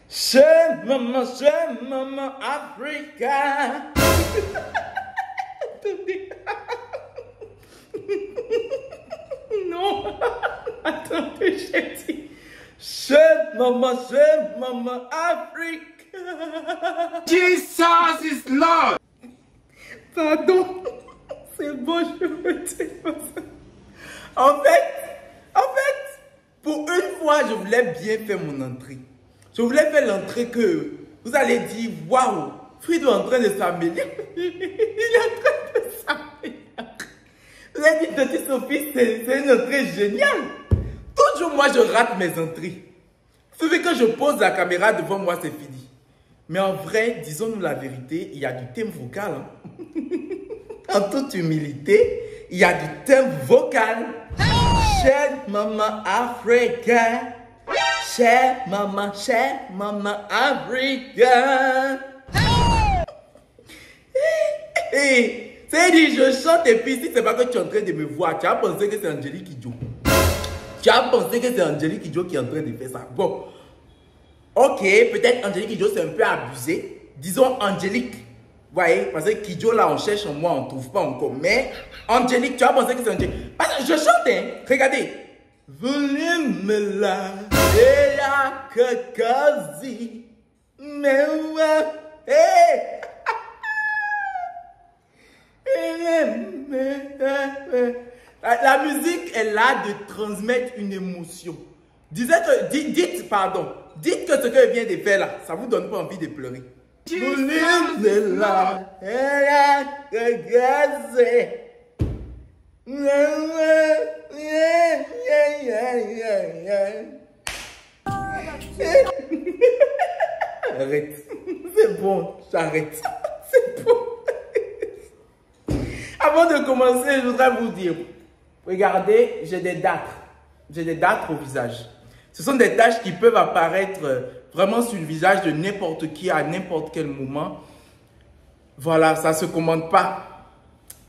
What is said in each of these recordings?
Chez maman Africa. Attendez. Non. Attendez, j'ai dit. Chez maman Africa. Jesus is Lord. Pardon. C'est bon, je retire ça. En fait, pour une fois, je voulais bien faire mon entrée. Je voulais faire l'entrée que vous allez dire, waouh, Frido est en train de s'améliorer. Il est en train de s'améliorer. Vous avez dit, petite Sophie, c'est une entrée géniale. Toujours moi, je rate mes entrées. Vous savez, quand je pose la caméra devant moi, c'est fini. Mais en vrai, disons-nous la vérité, il y a du thème vocal. Hein. En toute humilité, il y a du thème vocal. Chère maman Africa. Chère maman Africa. C'est dit, je chante et puis si c'est pas que tu es en train de me voir, tu as pensé que c'est Angélique Kidjo. Tu as pensé que c'est Angélique Kidjo qui est en train de faire ça. Bon, ok, peut-être Angélique Kidjo c'est un peu abusé. Disons Angélique. Vous voyez, parce que Kidjo là on cherche en moi, on ne trouve pas encore. Mais Angélique, tu as pensé que c'est Angélique. Parce que je chante, hein. Regardez. Voulez-me là, et la cacazi. Mais ouais, hey. La musique est là de transmettre une émotion. Dites que ce que je viens de faire là, ça ne vous donne pas envie de pleurer. Arrête. C'est bon, j'arrête. C'est bon. Avant de commencer, je voudrais vous dire, regardez, j'ai des dates. J'ai des dates au visage. Ce sont des taches qui peuvent apparaître vraiment sur le visage de n'importe qui à n'importe quel moment. Voilà, ça ne se commande pas.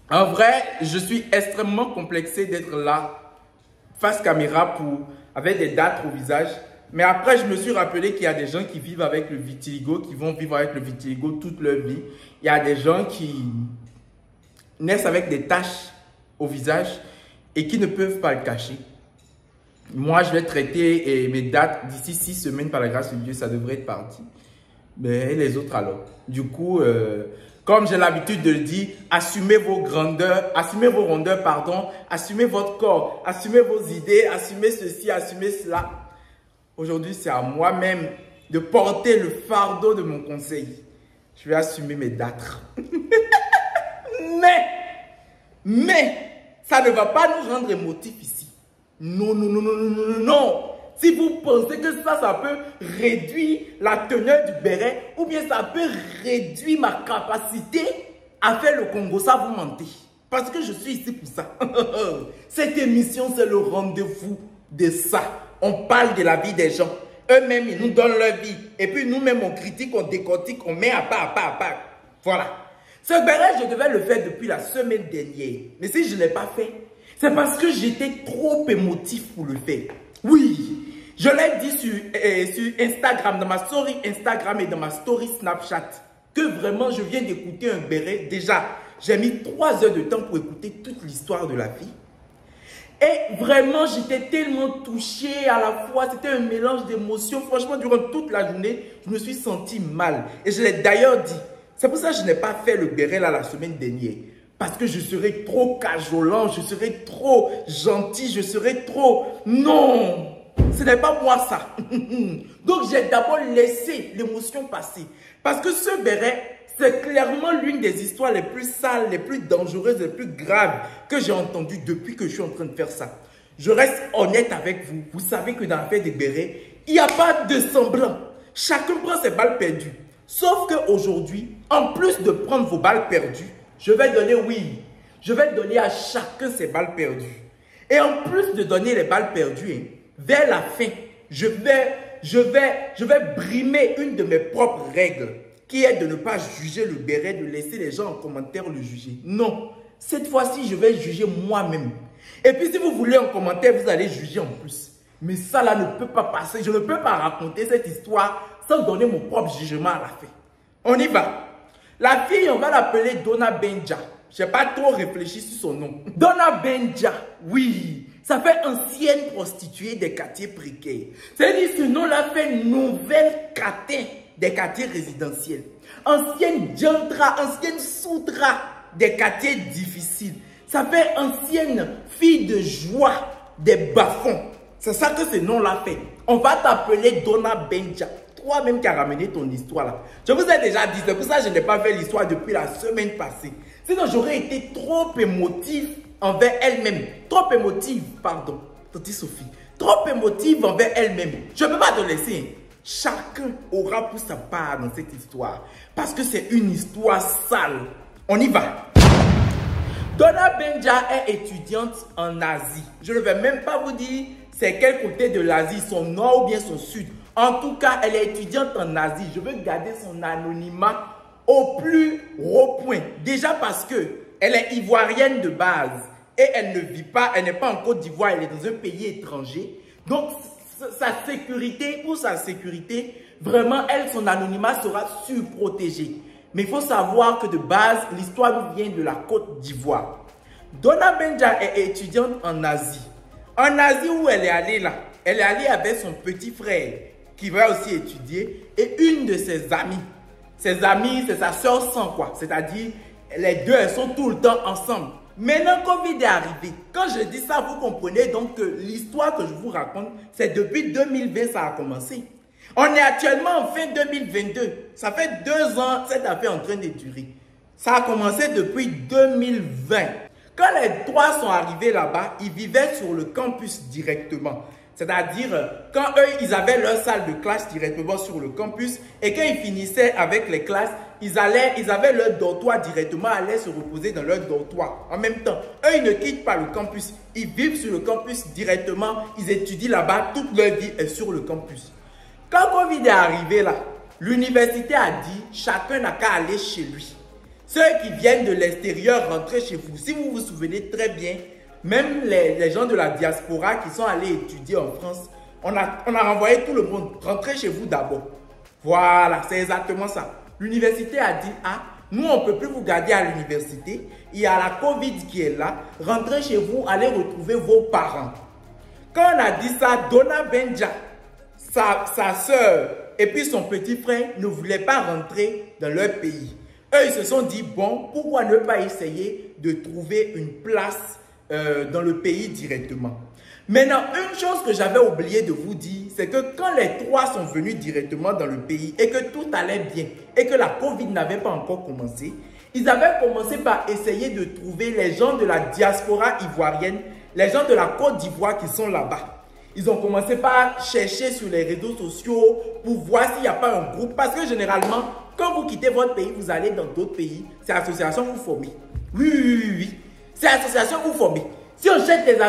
En vrai, je suis extrêmement complexé d'être là, face caméra, avec des dates au visage. Mais après, je me suis rappelé qu'il y a des gens qui vivent avec le vitiligo, qui vont vivre avec le vitiligo toute leur vie. Il y a des gens qui naissent avec des taches au visage et qui ne peuvent pas le cacher. Moi, je vais traiter mes dates d'ici 6 semaines par la grâce de Dieu, ça devrait être parti. Mais les autres alors. Du coup, comme j'ai l'habitude de le dire, assumez vos grandeurs, assumez vos rondeurs, pardon, assumez votre corps, assumez vos idées, assumez ceci, assumez cela. Aujourd'hui, c'est à moi-même de porter le fardeau de mon conseil. Je vais assumer mes dates. Mais, ça ne va pas nous rendre émotifs ici. Non, non, non, non, non, non, non. Si vous pensez que ça peut réduire la teneur du béret, ou bien ça peut réduire ma capacité à faire le Congo, ça vous mentez. Parce que je suis ici pour ça. Cette émission, c'est le rendez-vous de ça. On parle de la vie des gens. Eux-mêmes, ils nous donnent leur vie. Et puis nous-mêmes, on critique, on décortique, on met à part. Voilà. Ce béret, je devais le faire depuis la semaine dernière. Mais si je ne l'ai pas fait, c'est parce que j'étais trop émotif pour le faire. Oui, je l'ai dit sur Instagram, dans ma story Instagram et dans ma story Snapchat, que vraiment je viens d'écouter un béret. Déjà, j'ai mis 3 heures de temps pour écouter toute l'histoire de la fille. Et vraiment, j'étais tellement touchée à la fois. C'était un mélange d'émotions. Franchement, durant toute la journée, je me suis sentie mal. Et je l'ai d'ailleurs dit. C'est pour ça que je n'ai pas fait le béret là la semaine dernière. Parce que je serais trop cajolant, je serais trop gentil, je serais trop... Non, ce n'est pas moi ça. Donc j'ai d'abord laissé l'émotion passer. Parce que ce béret, c'est clairement l'une des histoires les plus sales, les plus dangereuses, les plus graves que j'ai entendues depuis que je suis en train de faire ça. Je reste honnête avec vous. Vous savez que dans l'affaire des bérets, il n'y a pas de semblant. Chacun prend ses balles perdues. Sauf qu'aujourd'hui, en plus de prendre vos balles perdues, je vais donner à chacun ses balles perdues. Et en plus de donner les balles perdues, vers la fin, je vais brimer une de mes propres règles, qui est de ne pas juger le béret, de laisser les gens en commentaire le juger. Non, cette fois-ci, je vais juger moi-même. Et puis si vous voulez en commentaire, vous allez juger en plus. Mais ça là ne peut pas passer. Je ne peux pas raconter cette histoire sans donner mon propre jugement à la fin. On y va. La fille, on va l'appeler Donna Benja. Je n'ai pas trop réfléchi sur son nom. Donna Benja, oui. Ça fait ancienne prostituée des quartiers précaires. C'est-à-dire ce nom-là fait nouvelle catin des quartiers résidentiels. Ancienne diantra, ancienne soutra des quartiers difficiles. Ça fait ancienne fille de joie des bas-fonds. C'est ça que ce nom-là fait. On va t'appeler Donna Benja. Toi-même qui as ramené ton histoire là. Je vous ai déjà dit, c'est pour ça que je n'ai pas fait l'histoire depuis la semaine passée. Sinon, j'aurais été trop émotif envers elle-même. Trop émotive, pardon, Tati Sophie. Trop émotive envers elle-même. Je ne peux pas te laisser. Chacun aura pour sa part dans cette histoire. Parce que c'est une histoire sale. On y va. Donna Benja est étudiante en Asie. Je ne vais même pas vous dire c'est quel côté de l'Asie, son nord ou bien son sud. En tout cas, elle est étudiante en Asie. Je veux garder son anonymat au plus haut point. Déjà parce que elle est ivoirienne de base et elle ne vit pas, elle n'est pas en Côte d'Ivoire, elle est dans un pays étranger. Donc, sa sécurité, pour sa sécurité, vraiment, elle, son anonymat sera surprotégé. Mais il faut savoir que de base, l'histoire nous vient de la Côte d'Ivoire. Donna Benja est étudiante en Asie. En Asie où elle est allée là, elle est allée avec son petit frère qui va aussi étudier et une de ses amies. Ses amies, c'est sa soeur sang quoi. C'est-à-dire, les deux, elles sont tout le temps ensemble. Maintenant, Covid est arrivé. Quand je dis ça, vous comprenez donc que l'histoire que je vous raconte, c'est depuis 2020 ça a commencé. On est actuellement en fin 2022. Ça fait 2 ans cette affaire est en train de durer. Ça a commencé depuis 2020. Quand les trois sont arrivés là-bas, ils vivaient sur le campus directement. C'est-à-dire, quand eux, ils avaient leur salle de classe directement sur le campus et quand ils finissaient avec les classes, ils avaient leur dortoir directement, allaient se reposer dans leur dortoir. En même temps, eux, ils ne quittent pas le campus. Ils vivent sur le campus directement. Ils étudient là-bas. Toute leur vie est sur le campus. Quand Covid est arrivé là, l'université a dit, chacun n'a qu'à aller chez lui. Ceux qui viennent de l'extérieur, rentrez chez vous. Si vous vous souvenez très bien, même les gens de la diaspora qui sont allés étudier en France, on a renvoyé tout le monde. Rentrez chez vous d'abord. Voilà, c'est exactement ça. L'université a dit, ah, nous on ne peut plus vous garder à l'université. Il y a la Covid qui est là. Rentrez chez vous, allez retrouver vos parents. Quand on a dit ça, Donna Benja, sa soeur et puis son petit frère ne voulaient pas rentrer dans leur pays. Eux, ils se sont dit, bon, pourquoi ne pas essayer de trouver une place dans le pays directement. Maintenant, une chose que j'avais oublié de vous dire, c'est que quand les trois sont venus directement dans le pays et que tout allait bien et que la Covid n'avait pas encore commencé, ils avaient commencé par essayer de trouver les gens de la diaspora ivoirienne, les gens de la Côte d'Ivoire qui sont là-bas. Ils ont commencé par chercher sur les réseaux sociaux pour voir s'il n'y a pas un groupe. Parce que généralement, quand vous quittez votre pays, vous allez dans d'autres pays, c'est l'association que vous formez. Oui. C'est l'association que vous formez. Si on cherche les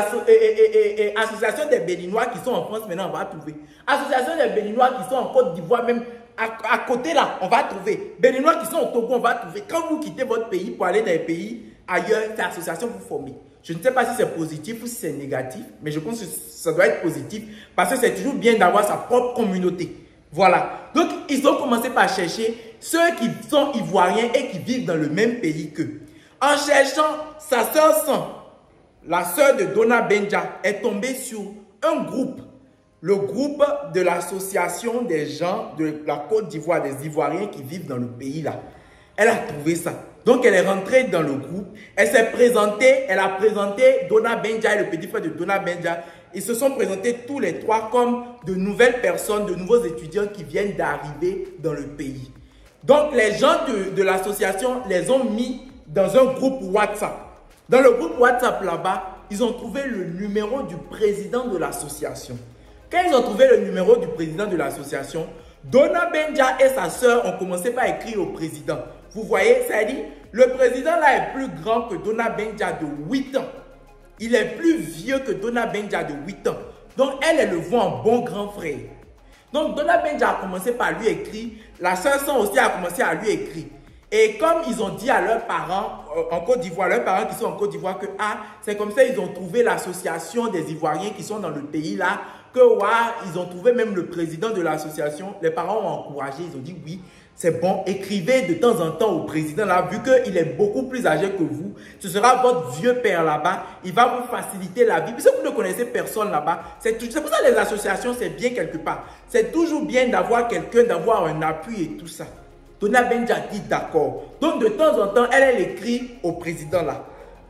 associations des Béninois qui sont en France, maintenant on va trouver. Association des Béninois qui sont en Côte d'Ivoire, même à côté là, on va trouver. Béninois qui sont au Togo, on va trouver. Quand vous quittez votre pays pour aller dans les pays ailleurs, c'est l'association que vous formez. Je ne sais pas si c'est positif ou si c'est négatif, mais je pense que ça doit être positif parce que c'est toujours bien d'avoir sa propre communauté. Voilà. Donc, ils ont commencé par chercher ceux qui sont ivoiriens et qui vivent dans le même pays qu'eux. En cherchant sa sœur Sang, la sœur de Donna Benja est tombée sur un groupe. Le groupe de l'association des gens de la Côte d'Ivoire, des Ivoiriens qui vivent dans le pays là. Elle a trouvé ça. Donc, elle est rentrée dans le groupe. Elle s'est présentée. Elle a présenté Donna Benja et le petit frère de Donna Benja. Ils se sont présentés tous les trois comme de nouvelles personnes, de nouveaux étudiants qui viennent d'arriver dans le pays. Donc, les gens de l'association les ont mis dans un groupe WhatsApp. Dans le groupe WhatsApp là-bas, ils ont trouvé le numéro du président de l'association. Quand ils ont trouvé le numéro du président de l'association, Donna Benja et sa sœur ont commencé par écrire au président. Vous voyez, c'est-à-dire, le président là est plus grand que Donna Benja de 8 ans. Il est plus vieux que Donna Benja de 8 ans. Donc, elle le voit en bon grand frère. Donc, Donna Benja a commencé par lui écrire. La sœur Sang aussi a commencé à lui écrire. Et comme ils ont dit à leurs parents en Côte d'Ivoire, leurs parents qui sont en Côte d'Ivoire, que c'est comme ça ils ont trouvé l'association des Ivoiriens qui sont dans le pays là que ouais, ils ont trouvé même le président de l'association. Les parents ont encouragé, ils ont dit oui, c'est bon, écrivez de temps en temps au président là, vu qu'il est beaucoup plus âgé que vous. Ce sera votre vieux père là-bas, il va vous faciliter la vie. Puisque vous ne connaissez personne là-bas, c'est pour ça que les associations, c'est bien quelque part. C'est toujours bien d'avoir quelqu'un, d'avoir un appui et tout ça. Dona Benja dit d'accord. Donc de temps en temps, elle écrit au président là.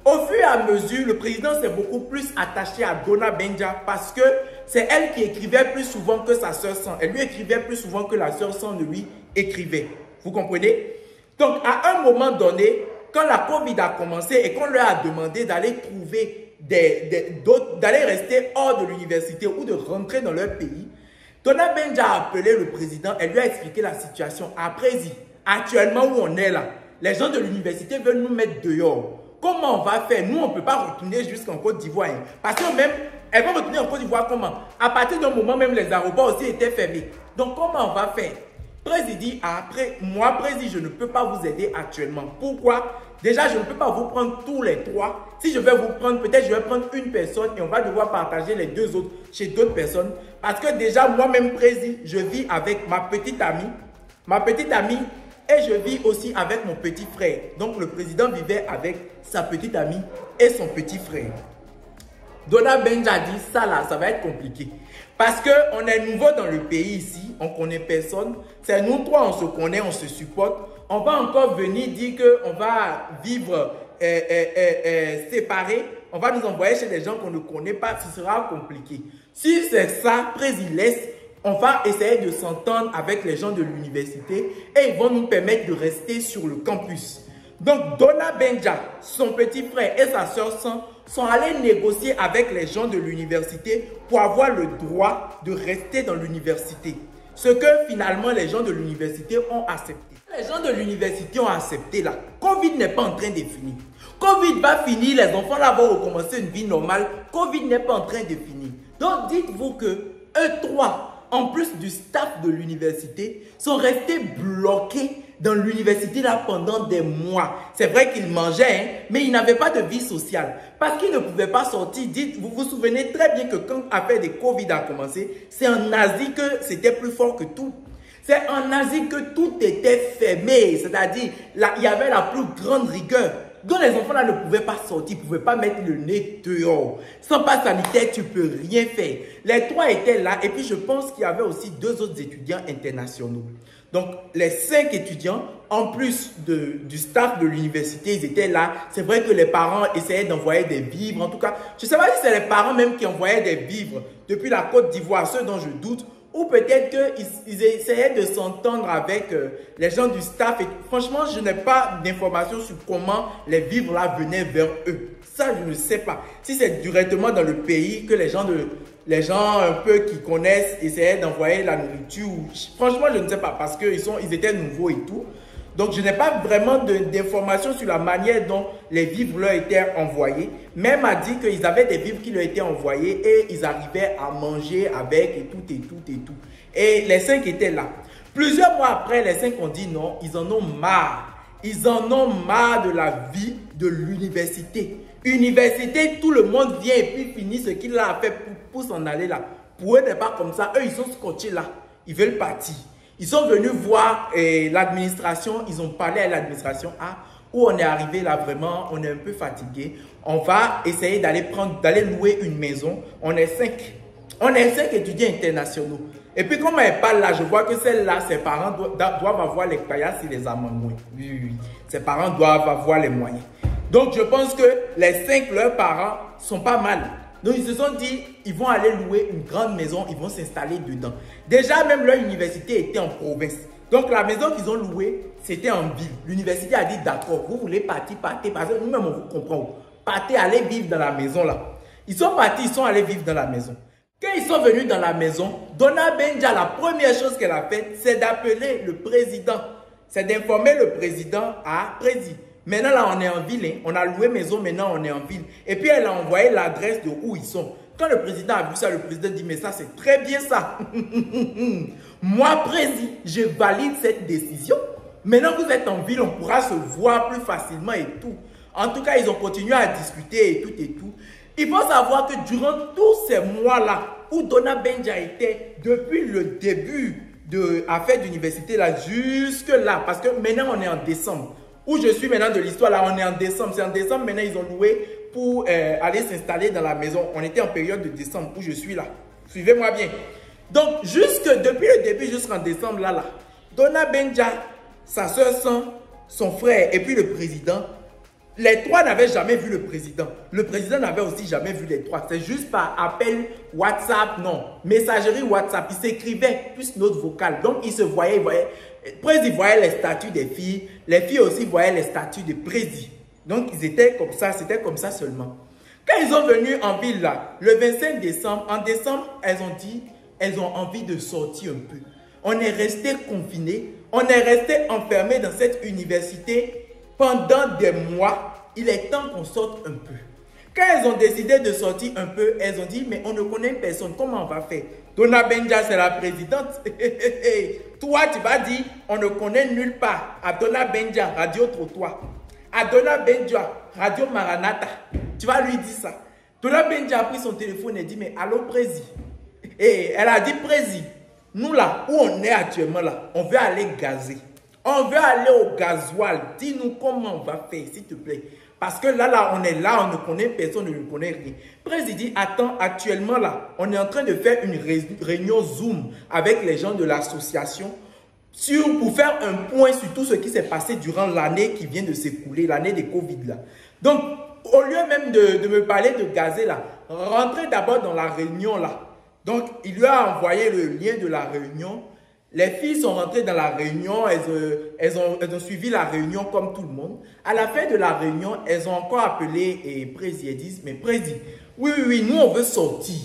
Au fur et à mesure, le président s'est beaucoup plus attaché à Dona Benja parce que c'est elle qui écrivait plus souvent que sa sœur San. Elle lui écrivait plus souvent que la sœur San ne lui écrivait. Vous comprenez? Donc à un moment donné, quand la Covid a commencé et qu'on leur a demandé d'aller trouver d'aller rester hors de l'université ou de rentrer dans leur pays, Dona Benja a appelé le président, elle lui a expliqué la situation. Après, actuellement où on est là, les gens de l'université veulent nous mettre dehors. Comment on va faire? Nous, on ne peut pas retourner jusqu'en Côte d'Ivoire. Hein. Parce que même, elles vont retourner en Côte d'Ivoire comment? À partir d'un moment, même les aéroports aussi étaient fermés. Donc, comment on va faire? Président dit, après, moi, président, je ne peux pas vous aider actuellement. Pourquoi? Déjà, je ne peux pas vous prendre tous les trois. Si je vais vous prendre, peut-être je vais prendre une personne et on va devoir partager les deux autres chez d'autres personnes. Parce que déjà, moi-même, président, je vis avec ma petite amie. Et je vis aussi avec mon petit frère. Donc, le président vivait avec sa petite amie et son petit frère. Dona Benja dit, ça là, ça va être compliqué. Parce qu'on est nouveau dans le pays ici, on ne connaît personne. C'est nous trois, on se connaît, on se supporte. On va encore venir dire qu'on va vivre séparés. On va nous envoyer chez des gens qu'on ne connaît pas. Ce sera compliqué. Si c'est ça, président laisse. On va essayer de s'entendre avec les gens de l'université et ils vont nous permettre de rester sur le campus. Donc, Dona Benja, son petit frère et sa sœur sont allés négocier avec les gens de l'université pour avoir le droit de rester dans l'université. Ce que finalement les gens de l'université ont accepté. Les gens de l'université ont accepté là. Covid n'est pas en train de finir. Covid va finir, les enfants là vont recommencer une vie normale. Covid n'est pas en train de finir. Donc, dites-vous que eux trois, en plus du staff de l'université, sont restés bloqués dans l'université là pendant des mois. C'est vrai qu'ils mangeaient, hein, mais ils n'avaient pas de vie sociale. Parce qu'ils ne pouvaient pas sortir. Dites, vous vous souvenez très bien que quand l'affaire des Covid a commencé, c'est en Asie que c'était plus fort que tout. C'est en Asie que tout était fermé. C'est-à-dire, il y avait la plus grande rigueur. Donc les enfants là ne pouvaient pas sortir, ils ne pouvaient pas mettre le nez dehors. Sans passe sanitaire, tu ne peux rien faire. Les trois étaient là et puis je pense qu'il y avait aussi deux autres étudiants internationaux. Donc les 5 étudiants, en plus du staff de l'université, ils étaient là. C'est vrai que les parents essayaient d'envoyer des vivres. En tout cas, je ne sais pas si c'est les parents même qui envoyaient des vivres depuis la Côte d'Ivoire, ceux dont je doute. Ou peut-être qu'ils essayaient de s'entendre avec les gens du staff. Et franchement, je n'ai pas d'informations sur comment les vivres là venaient vers eux. Ça, je ne sais pas. Si c'est directement dans le pays que les gens un peu qui connaissent essayaient d'envoyer la nourriture. Franchement, je ne sais pas parce qu'ils étaient nouveaux et tout. Donc, je n'ai pas vraiment d'informations sur la manière dont les vivres leur étaient envoyés. Même a dit qu'ils avaient des vivres qui leur étaient envoyés et ils arrivaient à manger avec et tout et tout et tout. Et les 5 étaient là. Plusieurs mois après, les 5 ont dit non, ils en ont marre. Ils en ont marre de la vie de l'université. Université, tout le monde vient et puis finit ce qu'il a fait pour s'en aller là. Pour eux, n'est pas comme ça. Eux, ils sont scotchés là. Ils veulent partir. Ils sont venus voir l'administration, ils ont parlé à l'administration où on est arrivé là vraiment, on est un peu fatigué. On va essayer d'aller louer une maison. On est 5. On est 5 étudiants internationaux. Et puis comme elle parle là, je vois que celle-là, ses parents doivent avoir les paillasses et les amants. Oui. Ses parents doivent avoir les moyens. Donc je pense que les 5, leurs parents sont pas mal. Donc, ils se sont dit, ils vont aller louer une grande maison, ils vont s'installer dedans. Déjà, même leur université était en province. Donc, la maison qu'ils ont louée, c'était en ville. L'université a dit, d'accord, vous voulez partir, partez, parce que nous-mêmes, on vous comprend. Partez, allez vivre dans la maison là. Ils sont partis, ils sont allés vivre dans la maison. Quand ils sont venus dans la maison, Dona Benja, la première chose qu'elle a faite, c'est d'appeler le président. C'est d'informer le président président. Maintenant, là, on est en ville. Hein. On a loué maison, maintenant, on est en ville. Et puis, elle a envoyé l'adresse de où ils sont. Quand le président a vu ça, le président dit, mais ça, c'est très bien ça. Moi, président, je valide cette décision. Maintenant, vous êtes en ville, on pourra se voir plus facilement et tout. En tout cas, ils ont continué à discuter et tout et tout. Il faut savoir que durant tous ces mois-là, où Donna Benja était depuis le début de l'affaire d'université là, jusque là. Parce que maintenant, on est en décembre. Où je suis maintenant de l'histoire là, on est en décembre. C'est en décembre, maintenant, ils ont loué pour aller s'installer dans la maison. On était en période de décembre où je suis là. Suivez-moi bien. Donc, depuis le début jusqu'en décembre là, Donna Benja, sa soeur son frère et puis le président, les trois n'avaient jamais vu le président. Le président n'avait aussi jamais vu les trois. C'est juste par appel WhatsApp, non. Messagerie WhatsApp. Ils s'écrivaient plus note vocale. Donc, ils se voyaient, Président voyait les statuts des filles. Les filles aussi voyaient les statuts de Président. Donc, ils étaient comme ça. C'était comme ça seulement. Quand ils sont venus en ville là, le 25 décembre, en décembre, elles ont dit, elles ont envie de sortir un peu. On est resté confinés. On est resté enfermés dans cette université pendant des mois. Il est temps qu'on sorte un peu. Quand elles ont décidé de sortir un peu, elles ont dit, mais on ne connaît personne, comment on va faire? Donna Benja, c'est la présidente. Toi, tu vas dire, on ne connaît nulle part. À Donna Benja, Radio Trottoir. À Donna Benja, Radio Maranatha. Tu vas lui dire ça. Donna Benja a pris son téléphone et dit, mais allô, Prési. Et elle a dit, Prési, nous là, où on est actuellement là, on veut aller gazer. On veut aller au gasoil. Dis-nous comment on va faire, s'il te plaît. Parce que là, on est là, on ne connaît personne, on ne connaît rien. Président dit, attends, actuellement là, on est en train de faire une réunion Zoom avec les gens de l'association pour faire un point sur tout ce qui s'est passé durant l'année qui vient de s'écouler, l'année des Covid là. Donc, au lieu même de me parler de gazer là, rentrez d'abord dans la réunion là. Donc, il lui a envoyé le lien de la réunion. Les filles sont rentrées dans la réunion, elles ont suivi la réunion comme tout le monde. À la fin de la réunion, elles ont encore appelé Prési et disent, mais Prési, oui, nous on veut sortir.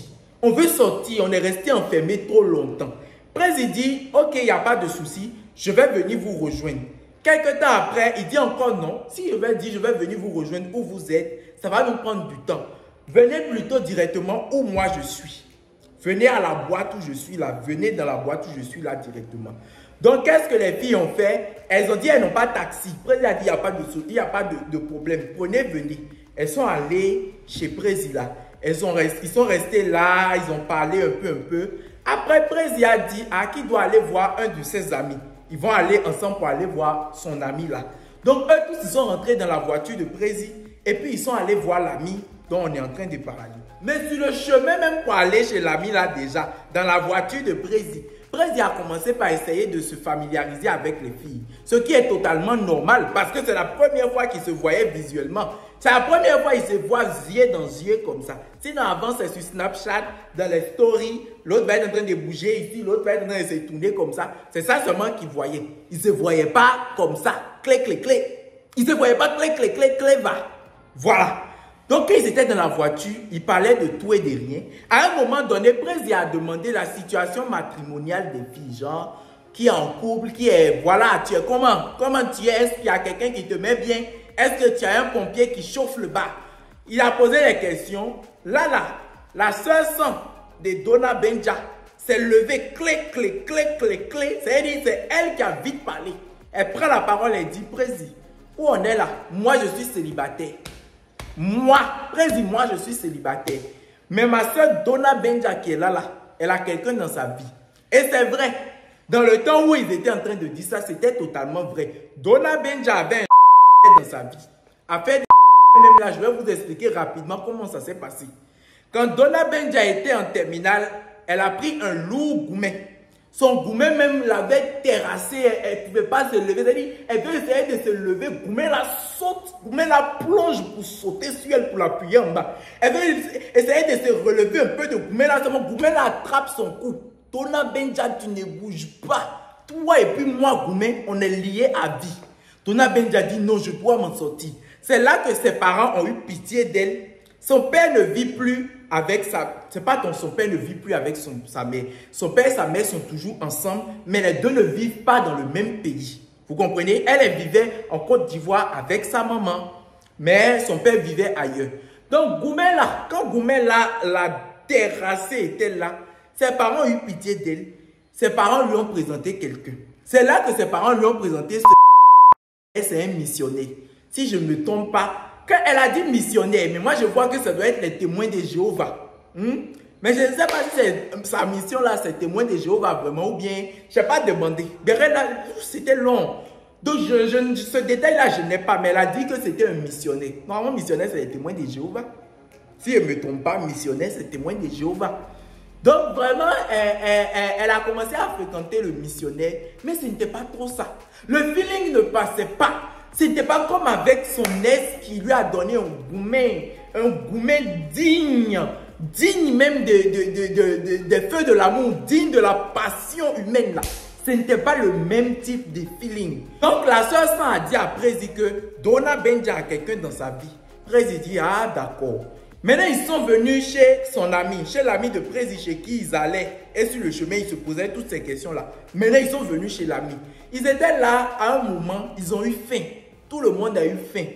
On veut sortir, on est resté enfermé trop longtemps. Prési dit, ok, il n'y a pas de souci, je vais venir vous rejoindre. Quelque temps après, il dit encore non. Si je vais dire, je vais venir vous rejoindre où vous êtes, ça va nous prendre du temps. Venez plutôt directement où moi je suis. Venez à la boîte où je suis là. Venez dans la boîte où je suis là directement. Donc, qu'est-ce que les filles ont fait? Elles ont dit, elles n'ont pas de taxi. Président a dit, il n'y a pas de problème. Prenez, venez. Elles sont allées chez Président là. Ils sont restés là, ils ont parlé un peu. Après, Président a dit, qui doit aller voir un de ses amis. Ils vont aller ensemble pour aller voir son ami là. Donc, eux tous, ils sont rentrés dans la voiture de Président. Et puis, ils sont allés voir l'ami dont on est en train de parler. Mais sur le chemin même pour aller chez l'ami là déjà, dans la voiture de Prési a commencé par essayer de se familiariser avec les filles. Ce qui est totalement normal parce que c'est la première fois qu'ils se voyaient visuellement. C'est la première fois qu'ils se voient yeux dans yeux comme ça. Sinon avant c'est sur Snapchat, dans les stories, l'autre va être en train de bouger ici, l'autre va être en train de se tourner comme ça. C'est ça seulement qu'ils voyaient. Ils ne se voyaient pas comme ça, clé. Ils ne se voyaient pas clé, va. Voilà. Donc, quand ils étaient dans la voiture, ils parlaient de tout et de rien. À un moment donné, Président a demandé la situation matrimoniale des filles, genre, qui est en couple, qui est, voilà, tu es comment tu es, est-ce qu'il y a quelqu'un qui te met bien? Est-ce que tu as un pompier qui chauffe le bas? Il a posé les questions. Là, la sœur sang de Donna Benja s'est levée, clé. C'est-à-dire, c'est elle qui a vite parlé. Elle prend la parole et dit, Président, où on est là? Moi, je suis célibataire. Moi, je suis célibataire. Mais ma soeur Donna Benja qui est là, elle a quelqu'un dans sa vie. Et c'est vrai. Dans le temps où ils étaient en train de dire ça, c'était totalement vrai. Donna Benja avait un dans sa vie. Après, même là, je vais vous expliquer rapidement comment ça s'est passé. Quand Donna Benja était en terminale, elle a pris un lourd gourmet. Son gourmet même l'avait terrassé, elle ne pouvait pas se lever. C'est-à-dire, elle veut essayer de se lever, gourmet la saute, gourmet la plonge pour sauter sur elle, pour l'appuyer en bas. Elle veut essayer de se relever un peu de gourmet là, gourmet la attrape son cou. Donna Benja, tu ne bouges pas. Toi et puis moi, gourmet, on est liés à vie. Donna Benja dit non, je dois m'en sortir. C'est là que ses parents ont eu pitié d'elle. Son père ne vit plus avec son père ne vit plus avec sa mère. Son père et sa mère sont toujours ensemble, mais les deux ne vivent pas dans le même pays. Vous comprenez? Elle vivait en Côte d'Ivoire avec sa maman, mais son père vivait ailleurs. Donc, Goumé là, quand Goumé l'a terrassée, était là, ses parents ont eu pitié d'elle. Ses parents lui ont présenté quelqu'un. C'est là que ses parents lui ont présenté c'est un missionnaire. Si je ne me trompe pas, quand elle a dit missionnaire, mais moi je vois que ça doit être les témoins de Jéhovah. Mais je ne sais pas si sa mission là, c'est témoin de Jéhovah vraiment ou bien, je n'ai pas demandé. Béret là, c'était long. Donc ce détail là, je n'ai pas, mais elle a dit que c'était un missionnaire. Normalement, missionnaire, c'est les témoins de Jéhovah. Si je ne me trompe pas, missionnaire, c'est témoin de Jéhovah. Donc vraiment, elle a commencé à fréquenter le missionnaire, mais ce n'était pas trop ça. Le feeling ne passait pas. Ce n'était pas comme avec son ex qui lui a donné un gourmet digne même des feux de l'amour, digne de la passion humaine là. Ce n'était pas le même type de feeling. Donc la soeur Sam a dit à Prési que Donna Benja a quelqu'un dans sa vie. Prési dit, ah d'accord. Maintenant ils sont venus chez son ami, chez l'ami de Prési, chez qui ils allaient. Et sur le chemin, ils se posaient toutes ces questions-là. Maintenant ils sont venus chez l'ami. Ils étaient là, à un moment, ils ont eu faim. Tout le monde a eu faim.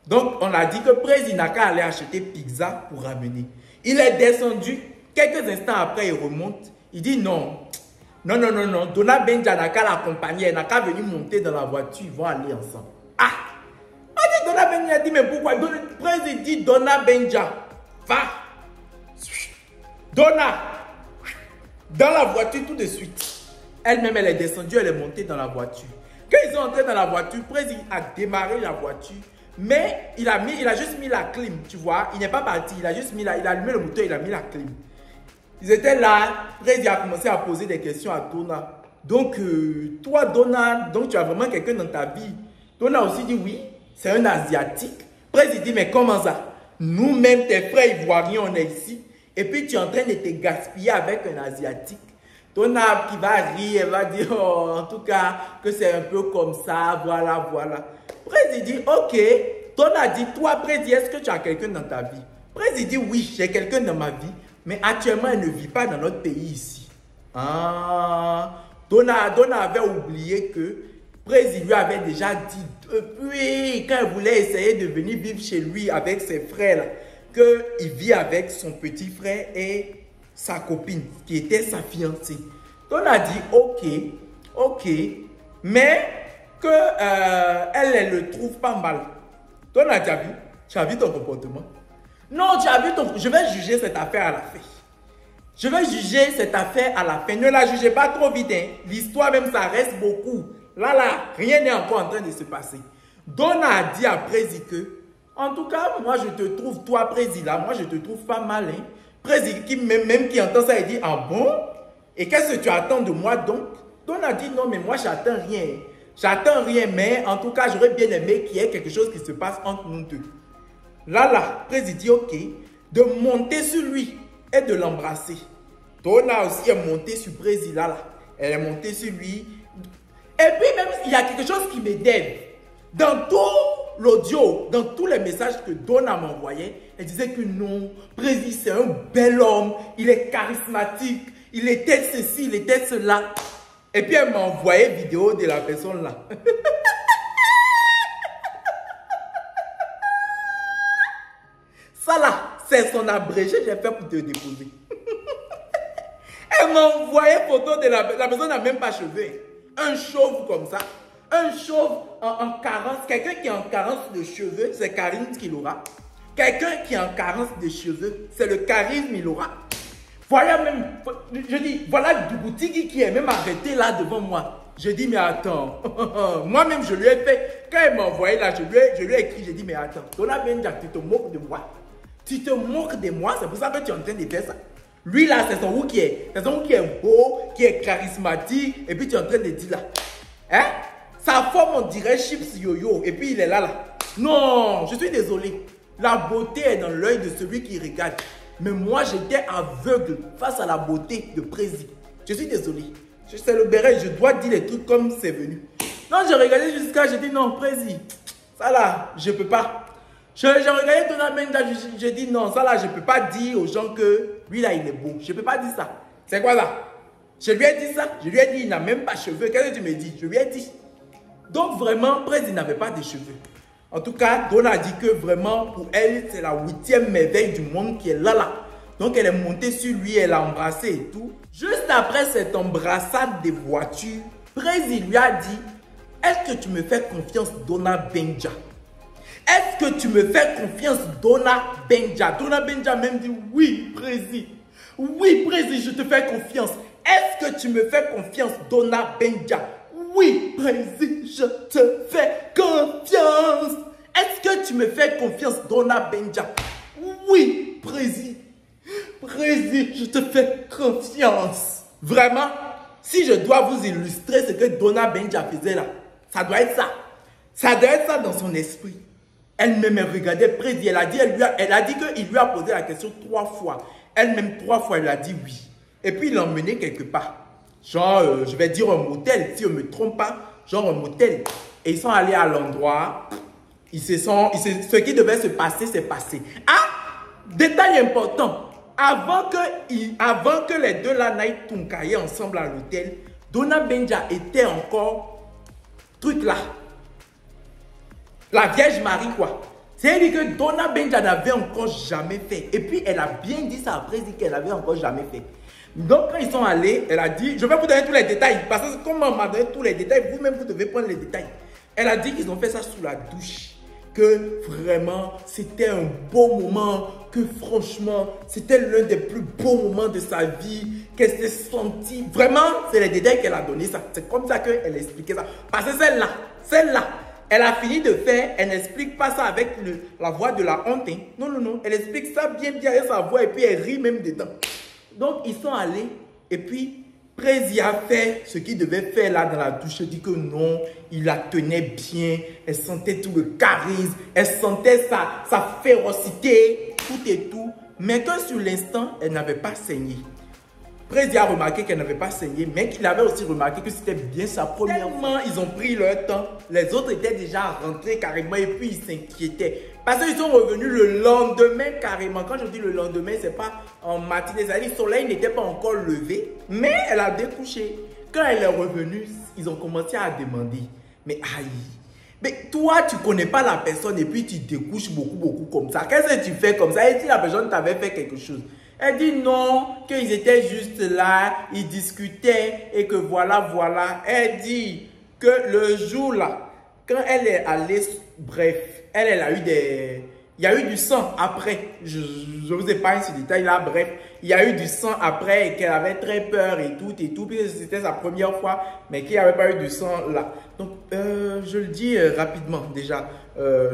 Donc on a dit que Prési n'a qu'à aller acheter pizza pour ramener. Il est descendu. Quelques instants après, il remonte. Il dit non. Non. Donna Benja n'a qu'à l'accompagner. Elle n'a qu'à venir monter dans la voiture. Ils vont aller ensemble. Ah! Donna Benja dit, mais pourquoi? Prési dit, Donna Benja, va. Donna. Dans la voiture tout de suite. Elle-même, elle est descendue. Elle est montée dans la voiture. Quand ils sont entrés dans la voiture, Prési a démarré la voiture. Mais il a juste mis la clim, tu vois. Il n'est pas parti. Il a juste mis il a allumé le moteur, il a mis la clim. Ils étaient là. Prési a commencé à poser des questions à Donna. Donc, toi, Donna, donc tu as vraiment quelqu'un dans ta vie. Donna a aussi dit oui, c'est un Asiatique. Prési dit, mais comment ça? Nous-mêmes, tes frères ivoiriens, on est ici. Et puis, tu es en train de te gaspiller avec un Asiatique. Donna qui va rire, elle va dire, oh, en tout cas, que c'est un peu comme ça, voilà. Prési dit, ok. Donna dit, toi, Prési, est-ce que tu as quelqu'un dans ta vie? Prési dit, oui, j'ai quelqu'un dans ma vie, mais actuellement, elle ne vit pas dans notre pays ici. Ah, Donna avait oublié que Prési lui avait déjà dit, depuis quand elle voulait essayer de venir vivre chez lui avec ses frères, qu'il vit avec son petit frère et sa copine, qui était sa fiancée. Donna a dit, ok, mais que elle le trouve pas mal. Donna, tu as vu ton comportement? Non, tu as vu ton... Je vais juger cette affaire à la fin. Je vais juger cette affaire à la fin. Ne la jugez pas trop vite. Hein. L'histoire même, ça reste beaucoup. Là, rien n'est encore en train de se passer. Donna a dit à Prési que, en tout cas, moi, je te trouve, toi, Prési, là, moi, je te trouve pas mal. Hein. Prési, même qui entend ça, il dit, ah bon? Et qu'est-ce que tu attends de moi donc? Donna a dit, non, mais moi, j'attends rien. J'attends rien, mais en tout cas, j'aurais bien aimé qu'il y ait quelque chose qui se passe entre nous deux. Là, Prési dit, ok, de monter sur lui et de l'embrasser. Donna aussi est montée sur Prési, là. Elle est montée sur lui. Et puis même, il y a quelque chose qui m'énerve. Dans tout l'audio, dans tous les messages que Donna m'envoyait, elle disait que non, Prési c'est un bel homme, il est charismatique, il était ceci, il était cela. Et puis elle m'a envoyé vidéo de la personne là. Ça là, c'est son abrégé, j'ai fait pour te déposer. Elle m'a envoyé photo de la personne n'a même pas cheveux. Un chauve comme ça. Un chauve en carence. Quelqu'un qui est en carence de cheveux, c'est Karine qui l'aura. Quelqu'un qui est en carence de cheveux, c'est le charisme il aura. Voilà même, je dis, voilà du boutique qui est même arrêté là devant moi. Je dis, mais attends. Moi-même, je lui ai fait. Quand elle m'a envoyé là, je lui ai écrit, j'ai dit, mais attends. Donna Benja, tu te moques de moi. Tu te moques de moi, c'est pour ça que tu es en train de faire ça. Lui là, c'est son où qui est. C'est son où qui est beau, qui est charismatique. Et puis tu es en train de dire là. Hein? Sa forme, on dirait chips yo-yo. Et puis il est là. Non, je suis désolé. La beauté est dans l'œil de celui qui regarde. Mais moi, j'étais aveugle face à la beauté de Prési. Je suis désolé. C'est le béret, je dois dire les trucs comme c'est venu. Non, j'ai regardé jusqu'à, j'ai dit non, Prési. Ça là, je peux pas. J'ai regardé Donna Benja, j'ai dit non, ça là, je ne peux pas dire aux gens que lui là, il est beau. Je ne peux pas dire ça. C'est quoi ça? Je lui ai dit ça. Je lui ai dit, il n'a même pas de cheveux. Qu'est-ce que tu me dis? Je lui ai dit. Donc vraiment, Prési n'avait pas de cheveux. En tout cas, Donna a dit que vraiment, pour elle, c'est la 8e merveille du monde qui est là. Donc elle est montée sur lui, elle l'a embrassé et tout. Juste après cette embrassade des voitures, Prési lui a dit, est-ce que tu me fais confiance, Donna Benja? Est-ce que tu me fais confiance, Donna Benja? Donna Benja même dit, oui, Prési. Oui, Prési, je te fais confiance. Est-ce que tu me fais confiance, Donna Benja? Oui, Prési, je te fais confiance. Est-ce que tu me fais confiance, Donna Benja? Oui, Prési. Prési, je te fais confiance. Vraiment, si je dois vous illustrer ce que Donna Benja faisait là, ça doit être ça. Ça doit être ça dans son esprit. Elle-même regardait Prési, elle a dit qu'il lui a posé la question 3 fois. Elle-même 3 fois, elle a dit oui. Et puis il l'a emmené quelque part. Genre, je vais dire un motel, si je ne me trompe pas, genre un motel. Et ils sont allés à l'endroit, ce qui devait se passer, s'est passé. Ah, détail important. Avant que les deux là n'aillent tuncailler ensemble à l'hôtel, Donna Benja était encore truc là. La Vierge Marie, quoi. C'est-à-dire que Donna Benja n'avait encore jamais fait. Et puis, elle a bien dit ça après, dit qu'elle n'avait encore jamais fait. Donc, quand ils sont allés, elle a dit, je vais vous donner tous les détails. Parce que comme on m'a donné tous les détails, vous-même, vous devez prendre les détails. Elle a dit qu'ils ont fait ça sous la douche. Que vraiment, c'était un beau moment. Que franchement, c'était l'un des plus beaux moments de sa vie. Qu'elle s'est sentie. Vraiment, c'est les détails qu'elle a donné ça. C'est comme ça qu'elle expliquait ça. Parce que celle-là, elle a fini de faire, elle n'explique pas ça avec la voix de la honte. Hein. Non, non, non. Elle explique ça bien avec sa voix et puis elle rit même dedans. Donc, ils sont allés et puis Prési a fait ce qu'il devait faire là dans la douche. Elle dit que non, il la tenait bien. Elle sentait tout le charisme. Elle sentait sa férocité, tout et tout. Mais que sur l'instant, elle n'avait pas saigné. Prési a remarqué qu'elle n'avait pas saigné, mais qu'il avait aussi remarqué que c'était bien sa première fois. Ils ont pris leur temps. Les autres étaient déjà rentrés carrément et puis ils s'inquiétaient. Parce qu'ils sont revenus le lendemain carrément. Quand je dis le lendemain, c'est pas en matinée. C'est-à-dire que le soleil n'était pas encore levé, mais elle a découché. Quand elle est revenue, ils ont commencé à demander. Mais aïe, mais toi, tu connais pas la personne et puis tu découches beaucoup comme ça. Qu'est-ce que tu fais comme ça? Et si la personne t'avait fait quelque chose? Elle dit non, qu'ils étaient juste là, ils discutaient et que voilà. Elle dit que le jour là, quand elle est allée, bref, elle a eu il y a eu du sang après. Je vous épargne ce détail là, bref. Il y a eu du sang après et qu'elle avait très peur et tout. Puis c'était sa première fois, mais qu'il n'y avait pas eu du sang là. Donc, je le dis rapidement déjà,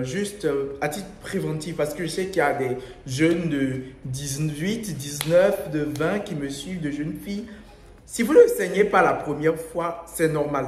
juste à titre préventif, parce que je sais qu'il y a des jeunes de 18, 19, de 20 qui me suivent, de jeunes filles. Si vous ne le saignez pas la première fois, c'est normal.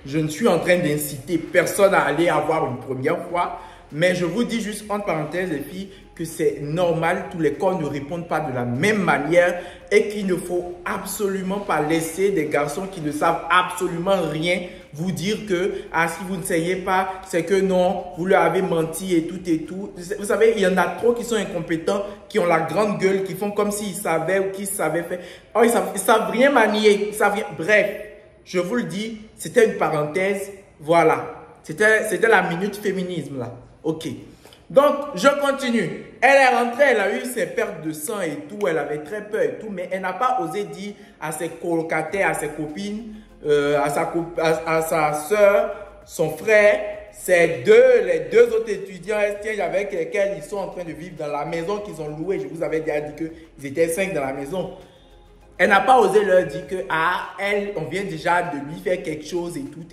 Je ne suis en train d'inciter personne à aller avoir une première fois. Mais je vous dis juste entre parenthèses les filles que c'est normal, tous les corps ne répondent pas de la même manière et qu'il ne faut absolument pas laisser des garçons qui ne savent absolument rien vous dire que si vous ne saignez pas, c'est que non, vous leur avez menti et tout. Vous savez, il y en a trop qui sont incompétents, qui ont la grande gueule, qui font comme s'ils savaient ou qu'ils savaient faire. Oh, ils savent rien manier, ils savent rien. Bref, je vous le dis, c'était une parenthèse, voilà. C'était la minute féminisme là. Ok. Donc, je continue. Elle est rentrée, elle a eu ses pertes de sang et tout. Elle avait très peur et tout. Mais elle n'a pas osé dire à ses colocataires, à ses copines, à sa soeur, son frère, les deux autres étudiants avec lesquels ils sont en train de vivre dans la maison qu'ils ont louée. Je vous avais déjà dit qu'ils étaient 5 dans la maison. Elle n'a pas osé leur dire que, on vient déjà de lui faire quelque chose et tout.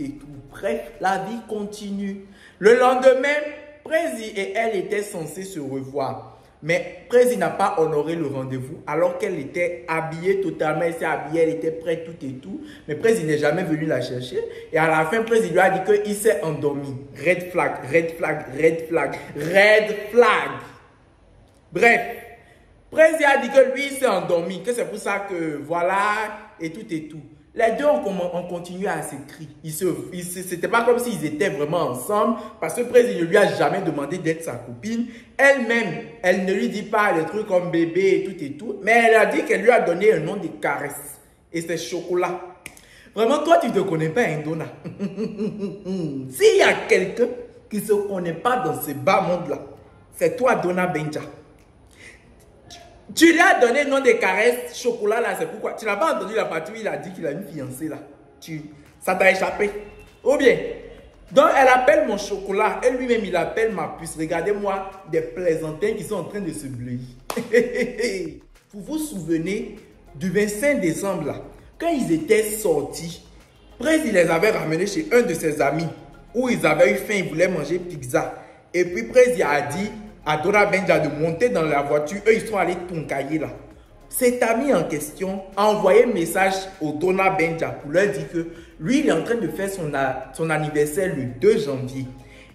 Bref, la vie continue. Le lendemain, Prési et elle étaient censés se revoir. Mais Prési n'a pas honoré le rendez-vous alors qu'elle était habillée totalement. Elle s'est habillée, elle était prête, tout. Mais Prési n'est jamais venu la chercher. Et à la fin, Prési lui a dit qu'il s'est endormi. Red flag. Bref, Prési a dit que lui s'est endormi, que c'est pour ça que voilà, et tout. Les deux ont continué à s'écrire. C'était pas comme s'ils étaient vraiment ensemble, parce que Prési ne lui a jamais demandé d'être sa copine. Elle-même, elle ne lui dit pas des trucs comme bébé et tout. Mais elle a dit qu'elle lui a donné un nom de caresse. Et c'est Chocolat. Vraiment, toi, tu ne te connais pas, Donna. S'il y a quelqu'un qui ne se connaît pas dans ce bas monde-là, c'est toi, Donna Benja. Tu lui as donné le nom de caresse, Chocolat là, c'est pourquoi. Tu n'as pas entendu la partie où il a dit qu'il a une fiancée là. Ça t'a échappé. Ou bien, donc elle appelle mon chocolat, et lui-même il appelle ma puce. Regardez-moi des plaisantins qui sont en train de se bleuir. Vous vous souvenez du 25 décembre là, quand ils étaient sortis, Prési les avait ramenés chez un de ses amis où ils avaient eu faim, ils voulaient manger pizza. Et puis Prési a dit à Donna Benja de monter dans la voiture. Eux, ils sont allés Tunkaye là. Cet ami en question a envoyé un message au Donna Benja pour leur dire que lui, il est en train de faire son anniversaire le 2 janvier.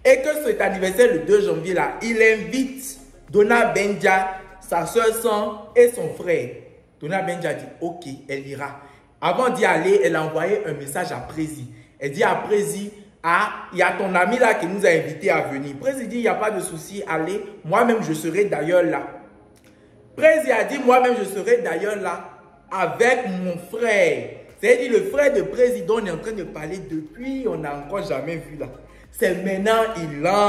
Et que cet anniversaire le 2 janvier là, il invite Donna Benja, sa soeur San et son frère. Donna Benja dit ok, elle ira. Avant d'y aller, elle a envoyé un message à Prési. Elle dit à Prési, ah, il y a ton ami là qui nous a invités à venir. Prési dit, il n'y a pas de souci, allez, moi-même je serai d'ailleurs là. Prési a dit, moi-même je serai d'ailleurs là avec mon frère. C'est-à-dire le frère de Prési dont on est en train de parler depuis, on n'a encore jamais vu là. C'est maintenant, il entre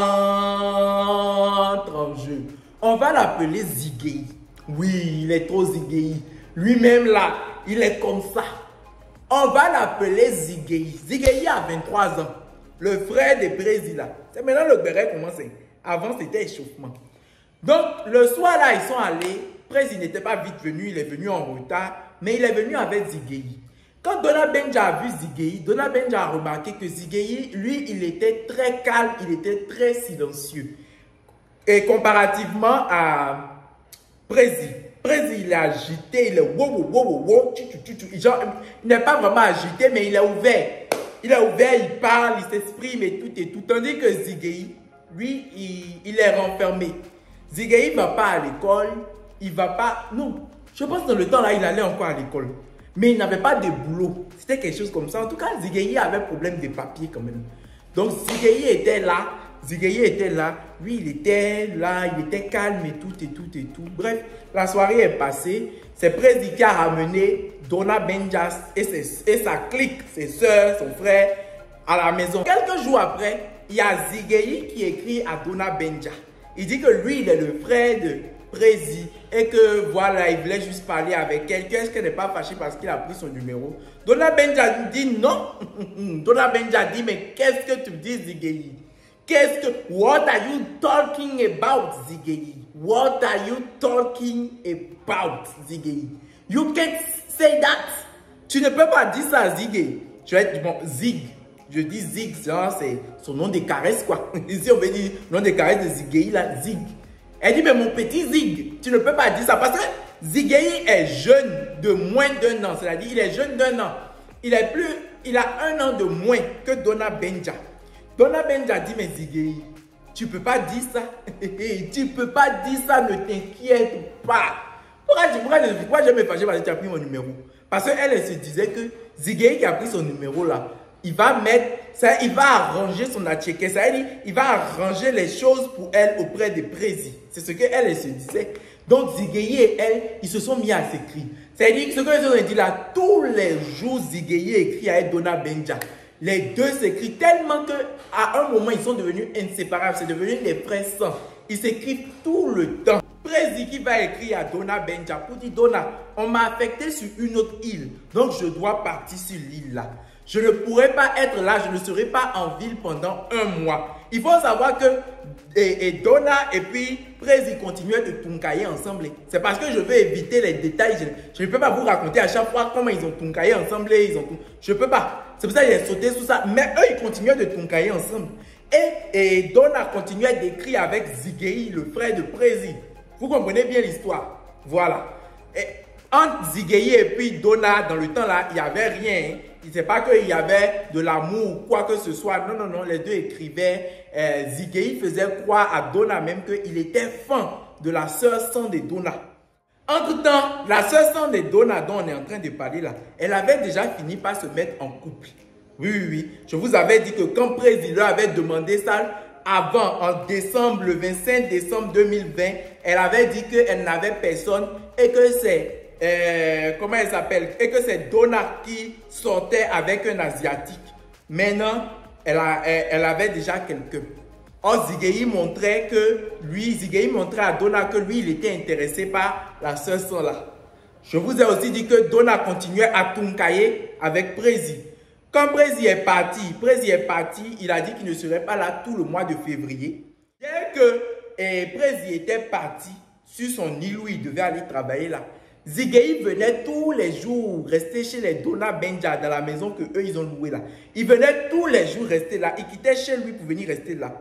en jeu. On va l'appeler Zigei. Oui, il est trop Zigei. Lui-même là, il est comme ça. On va l'appeler Zigei. Zigei a 23 ans. Le frère de Prési là. C'est maintenant le béret commence. Avant, c'était échauffement. Donc, le soir là, ils sont allés. Prési n'était pas vite venu. Il est venu en retard. Mais il est venu avec Zigei. Quand Donna Benja a vu Zigei, Donna Benja a remarqué que Zigei, lui, il était très calme. Il était très silencieux. Et comparativement à Prési. Prési, il est agité. Il est wow. Genre, il n'est pas vraiment agité, mais il est ouvert. Il est ouvert, il parle, il s'exprime et tout. Tandis que Zigei, lui, il est renfermé. Zigei ne va pas à l'école. Il va pas... Non, je pense que dans le temps là, il allait encore à l'école. Mais il n'avait pas de boulot. C'était quelque chose comme ça. En tout cas, Zigei avait problème de papier quand même. Donc, Zigei était là. Lui, il était là, il était calme et tout. Bref, la soirée est passée. C'est Prési qui a ramené Donna Benja et sa clique, ses soeurs, son frère, à la maison. Quelques jours après, il y a Zigei qui écrit à Donna Benja. Il dit que lui, il est le frère de Prési et que voilà, il voulait juste parler avec quelqu'un. Est-ce qu'elle n'est pas fâchée parce qu'il a pris son numéro? Donna Benja dit non. Donna Benja dit, mais qu'est-ce que tu dis, Zigei? What are you talking about, Zigei? What are you talking about, Zigei? You can't say that. Tu ne peux pas dire ça, Zigei. Tu vas être, bon, Zig. Je dis Zig, c'est son nom de caresse, quoi. Ici, on veut dire nom de caresse de Zigei, là, Zig. Elle dit, mais mon petit Zig, tu ne peux pas dire ça parce que Zigei est jeune de moins d'1 an. C'est-à-dire, il est jeune d'1 an. Il a 1 an de moins que Donna Benja. Donna Benja dit, mais Zigei, tu peux pas dire ça. Tu peux pas dire ça, ne t'inquiète pas. Pourquoi je me fâche parce que tu as pris mon numéro? Parce qu'elle se disait que Zigei qui a pris son numéro là, il va arranger son attiqué. Ça veut dire, il va arranger les choses pour elle auprès de Prési. C'est ce qu'elle se disait. Donc Zigei et elle, ils se sont mis à s'écrire. C'est-à-dire que ce que les autres ont dit là, tous les jours, Zigei écrit à Donna Benja. Les deux s'écrivent tellement qu'à un moment, ils sont devenus inséparables. C'est devenu des frères sang. Ils s'écrivent tout le temps. Prési qui va écrire à Donna Benja pour dire, Donna, on m'a affecté sur une autre île. Donc, je dois partir sur l'île là. Je ne pourrai pas être là, je ne serai pas en ville pendant 1 mois. Il faut savoir que Donna et puis Prési continuaient de Tunkaye ensemble. C'est parce que je veux éviter les détails. Je ne peux pas vous raconter à chaque fois comment ils ont Tunkaye ensemble. Je ne peux pas. C'est pour ça que j'ai sauté sous ça. Mais eux, ils continuaient de Tunkaye ensemble. Et Donna continuait d'écrire avec Zigei, le frère de Prési. Vous comprenez bien l'histoire. Voilà. Et entre Zigei et puis Donna, dans le temps là, il n'y avait rien. Ce n'est pas qu'il y avait de l'amour ou quoi que ce soit. Non. Les deux écrivaient. Zigei faisait croire à Donna même qu'il était fan de la sœur San de Donna. Entre-temps, la sœur San de Donna dont on est en train de parler là, elle avait déjà fini par se mettre en couple. Oui. Je vous avais dit que quand Prési leur avait demandé ça avant, en décembre, le 25 décembre 2020, elle avait dit qu'elle n'avait personne et que c'est... comment elle s'appelle? Et que c'est Donna qui sortait avec un Asiatique. Maintenant, elle avait déjà quelqu'un. Or, Zigei montrait à Donna que lui, il était intéressé par la sœur San là. Je vous ai aussi dit que Donna continuait à Tunkaye avec Prési. Quand Prési est parti, il a dit qu'il ne serait pas là tout le mois de février. Dès que Prési était parti sur son île où il devait aller travailler là, Zigei venait tous les jours rester chez les Dona Benja dans la maison que eux ils ont louée là. Il venait tous les jours rester là. Il quittait chez lui pour venir rester là.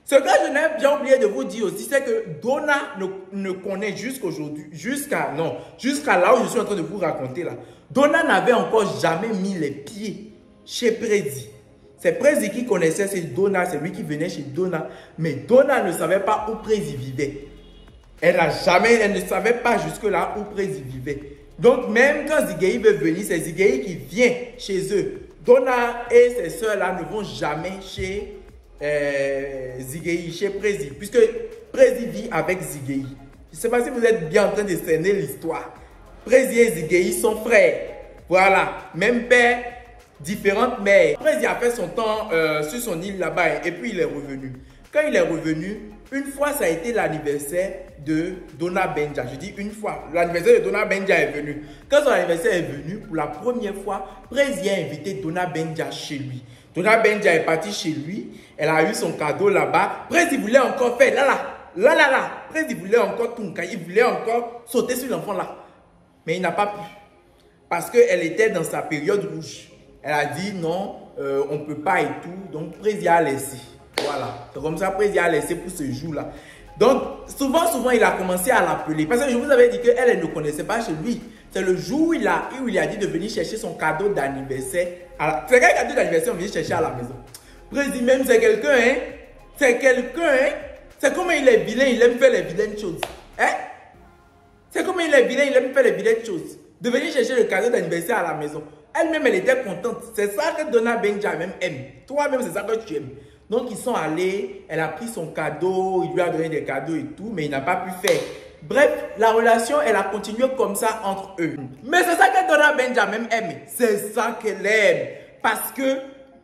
Ce que je n'ai bien oublié de vous dire aussi, c'est que Dona ne connaît jusqu'aujourd'hui, jusqu'à là où je suis en train de vous raconter là. Dona n'avait encore jamais mis les pieds chez Prezi. C'est Prezi qui connaissait c'est Dona, c'est lui qui venait chez Dona. Mais Dona ne savait pas où Prezi vivait. Elle ne savait pas jusque-là où Prezi vivait. Donc même quand Zigei veut venir, c'est Zigei qui vient chez eux. Dona et ses soeurs-là ne vont jamais chez Zigei, chez Prezi, puisque Prezi vit avec Zigei. Je ne sais pas si vous êtes bien en train de cerner l'histoire. Prezi et Zigei sont frères. Voilà, même père, différentes mères. Prezi a fait son temps sur son île là-bas et puis il est revenu. Quand il est revenu, une fois ça a été l'anniversaire de Dona Benja. Je dis une fois, l'anniversaire de Dona Benja est venu. Quand son anniversaire est venu, pour la première fois, Prezi a invité Dona Benja chez lui. Dona Benja est partie chez lui, elle a eu son cadeau là-bas. Prezi voulait encore faire là. Prezi voulait encore tout, il voulait encore sauter sur l'enfant là. Mais il n'a pas pu. Parce qu'elle était dans sa période rouge. Elle a dit non, on ne peut pas et tout. Donc Prezi a laissé. Voilà. C'est comme ça Prezi a laissé pour ce jour-là. Donc souvent il a commencé à l'appeler. Parce que je vous avais dit qu'elle ne connaissait pas chez lui. C'est le jour où il a dit de venir chercher son cadeau d'anniversaire. C'est quel cadeau d'anniversaire on vient chercher à la maison? Prezi même c'est quelqu'un, hein? C'est quelqu'un, hein? C'est comment il est vilain, il aime faire les vilaines choses. Hein? C'est comment il est vilain, il aime faire les vilaines choses. De venir chercher le cadeau d'anniversaire à la maison. Elle-même, elle était contente. C'est ça que Dona Benja même aime. Toi-même, c'est ça que tu aimes. Donc, ils sont allés, elle a pris son cadeau, il lui a donné des cadeaux et tout, mais il n'a pas pu faire. Bref, la relation, elle a continué comme ça entre eux. Mais c'est ça que Dona Benja même aime. C'est ça qu'elle aime. Parce que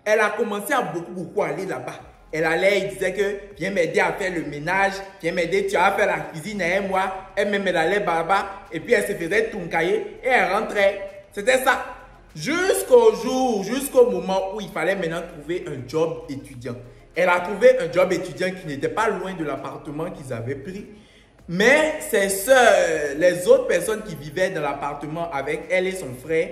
elle a commencé à beaucoup aller là-bas. Elle allait, il disait que viens m'aider à faire le ménage, viens m'aider, tu vas faire la cuisine et moi. Elle-même, elle allait baba et puis elle se faisait tunkaye et elle rentrait. C'était ça. Jusqu'au moment où il fallait maintenant trouver un job étudiant. Elle a trouvé un job étudiant qui n'était pas loin de l'appartement qu'ils avaient pris. Mais ses soeurs, les autres personnes qui vivaient dans l'appartement avec elle et son frère,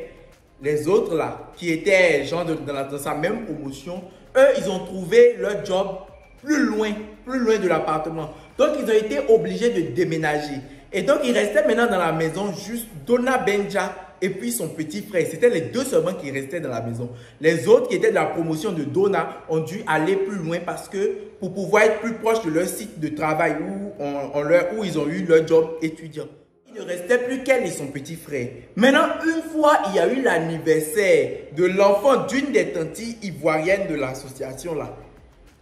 les autres là, qui étaient genre dans sa même promotion, eux, ils ont trouvé leur job plus loin de l'appartement. Donc, ils ont été obligés de déménager. Et donc, il restait maintenant dans la maison juste Dona Benja et puis son petit frère. C'était les deux seulement qui restaient dans la maison. Les autres qui étaient de la promotion de Dona ont dû aller plus loin parce que pour pouvoir être plus proche de leur site de travail où ils ont eu leur job étudiant. Il ne restait plus qu'elle et son petit frère. Maintenant, une fois, il y a eu l'anniversaire de l'enfant d'une des tanties ivoiriennes de l'association là.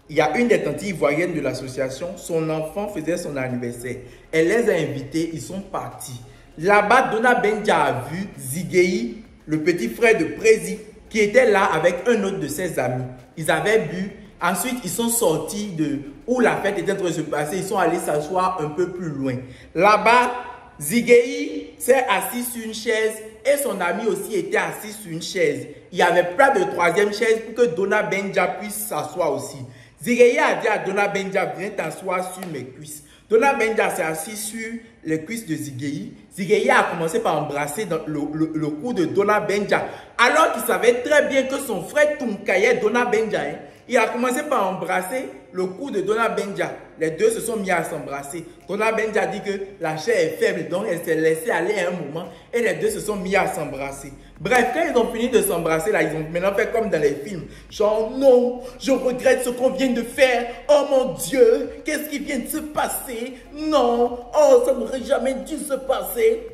Il y a une des tanties ivoiriennes de l'association, son enfant faisait son anniversaire. Elle les a invités, ils sont partis. Là-bas, Dona Benja a vu Zigei, le petit frère de Prezi, qui était là avec un autre de ses amis. Ils avaient bu. Ensuite, ils sont sortis de où la fête était en train de se passer. Ils sont allés s'asseoir un peu plus loin. Là-bas, Zigei s'est assis sur une chaise et son ami aussi était assis sur une chaise. Il n'y avait pas de troisième chaise pour que Dona Benja puisse s'asseoir aussi. Zigei a dit à Dona Benja, viens t'asseoir sur mes cuisses. Dona Benja s'est assis sur les cuisses de Zigei. Zigei a commencé par embrasser dans le cou de Dona Benja. Alors qu'il savait très bien que son frère Tunkaye, Dona Benja, il a commencé par embrasser le cou de Dona Benja. Les deux se sont mis à s'embrasser. Dona Benja dit que la chair est faible, donc elle s'est laissée aller à un moment et les deux se sont mis à s'embrasser. Bref, quand ils ont fini de s'embrasser, là, ils ont maintenant fait comme dans les films. Genre, non, je regrette ce qu'on vient de faire. Oh mon Dieu, qu'est-ce qui vient de se passer? Non, oh, ça n'aurait jamais dû se passer.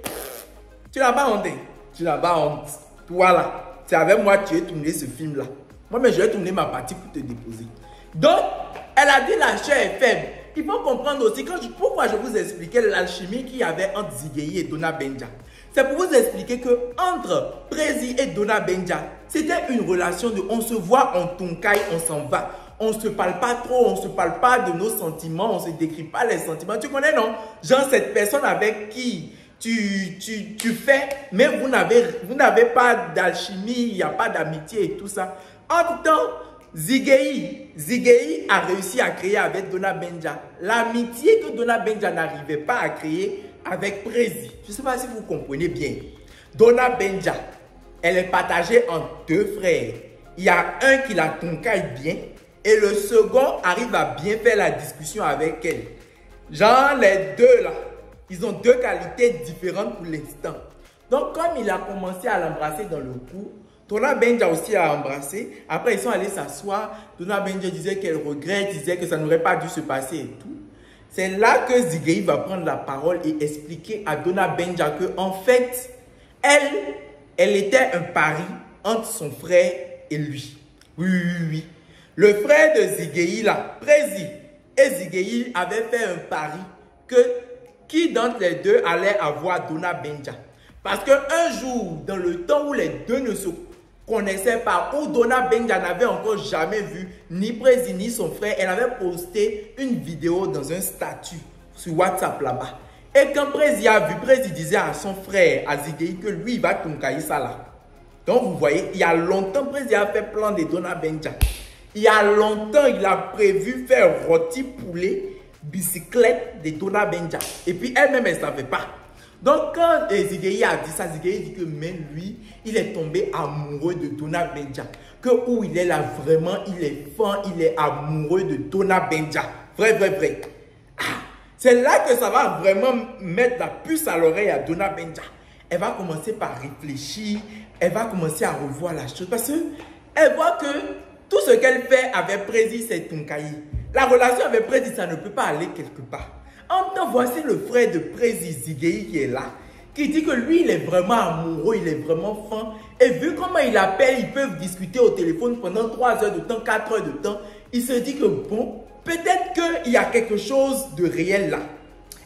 Tu n'as pas honte. Tu n'as pas honte. Toi là, c'est avec moi que tu as tourné ce film-là. Moi, mais je vais tourner ma partie pour te déposer. Donc, elle a dit la chair est faible. Il faut comprendre aussi pourquoi je vous expliquais l'alchimie qu'il y avait entre Zigei et Dona Benja. C'est pour vous expliquer que entre Prezi et Dona Benja, c'était une relation de on se voit, on tonkaille, on s'en va. On ne se parle pas trop, on ne se parle pas de nos sentiments, on ne se décrit pas les sentiments. Tu connais, non? Genre cette personne avec qui tu fais, mais vous n'avez pas d'alchimie, il n'y a pas d'amitié et tout ça. En tout temps, Zigei a réussi à créer avec Dona Benja l'amitié que Dona Benja n'arrivait pas à créer avec Prési. Je ne sais pas si vous comprenez bien. Donna Benja, elle est partagée en deux frères. Il y a un qui la toncaille bien et le second arrive à bien faire la discussion avec elle. Genre, les deux là, ils ont deux qualités différentes pour l'instant. Donc, comme il a commencé à l'embrasser dans le cou, Donna Benja aussi a embrassé. Après, ils sont allés s'asseoir. Donna Benja disait qu'elle regrette, disait que ça n'aurait pas dû se passer et tout. C'est là que Ziggy va prendre la parole et expliquer à Donna Benja que, en fait, elle était un pari entre son frère et lui. Oui. Le frère de Ziggy, là, Prési et Ziggy avaient fait un pari que qui d'entre les deux allait avoir Donna Benja. Parce qu'un jour, dans le temps où les deux ne se connaissaient pas, où Donna Benja n'avait encore jamais vu ni Prési ni son frère, elle avait posté une vidéo dans un statut sur WhatsApp là-bas. Et quand Prési a vu, Prési disait à son frère, à Ziggy, que lui, il va toncailler ça là. Donc, vous voyez, il y a longtemps, Prési a fait plan de Donna Benja. Il y a longtemps, il a prévu faire rôti poulet, bicyclette de Donna Benja. Et puis, elle-même, elle ne savait pas. Donc, quand Ziggy a dit ça, Ziggy dit que même lui, il est tombé amoureux de Donna Benja. Que où il est là, vraiment, il est fan, il est amoureux de Donna Benja. Vrai. C'est là que ça va vraiment mettre la puce à l'oreille à Donna Benja. Elle va commencer par réfléchir, elle va commencer à revoir la chose. Parce qu'elle voit que tout ce qu'elle fait avec Prési, c'est toncailler. La relation avec Prési, ça ne peut pas aller quelque part. En même temps, voici le frère de Prési, Ziggy, qui est là, qui dit que lui, il est vraiment amoureux, il est vraiment fan. Et vu comment il appelle, ils peuvent discuter au téléphone pendant 3 heures de temps, 4 heures de temps. Il se dit que bon, peut-être qu'il y a quelque chose de réel là.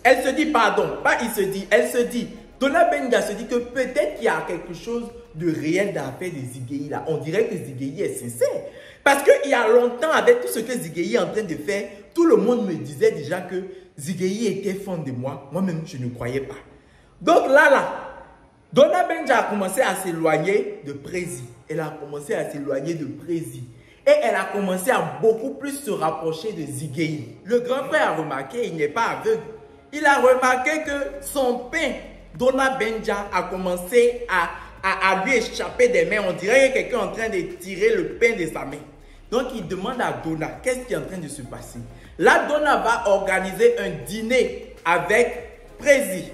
Elle se dit, pardon, pas il se dit, elle se dit. Donna Benja se dit que peut-être qu'il y a quelque chose de réel dans l'affaire de Ziggy là. On dirait que Ziggy est sincère. Parce qu'il y a longtemps, avec tout ce que Ziggy est en train de faire, tout le monde me disait déjà que Ziggy était fan de moi. Moi-même, je ne croyais pas. Donc là, Donna Benja a commencé à s'éloigner de Prési. Elle a commencé à s'éloigner de Prési. Et elle a commencé à beaucoup plus se rapprocher de Ziggy. Le grand frère a remarqué, il n'est pas aveugle. Il a remarqué que son pain, Donna Benja, a commencé à lui échapper des mains. On dirait que quelqu'un est en train de tirer le pain de sa main. Donc, il demande à Donna, qu'est-ce qui est en train de se passer? Là, Donna va organiser un dîner avec Prési.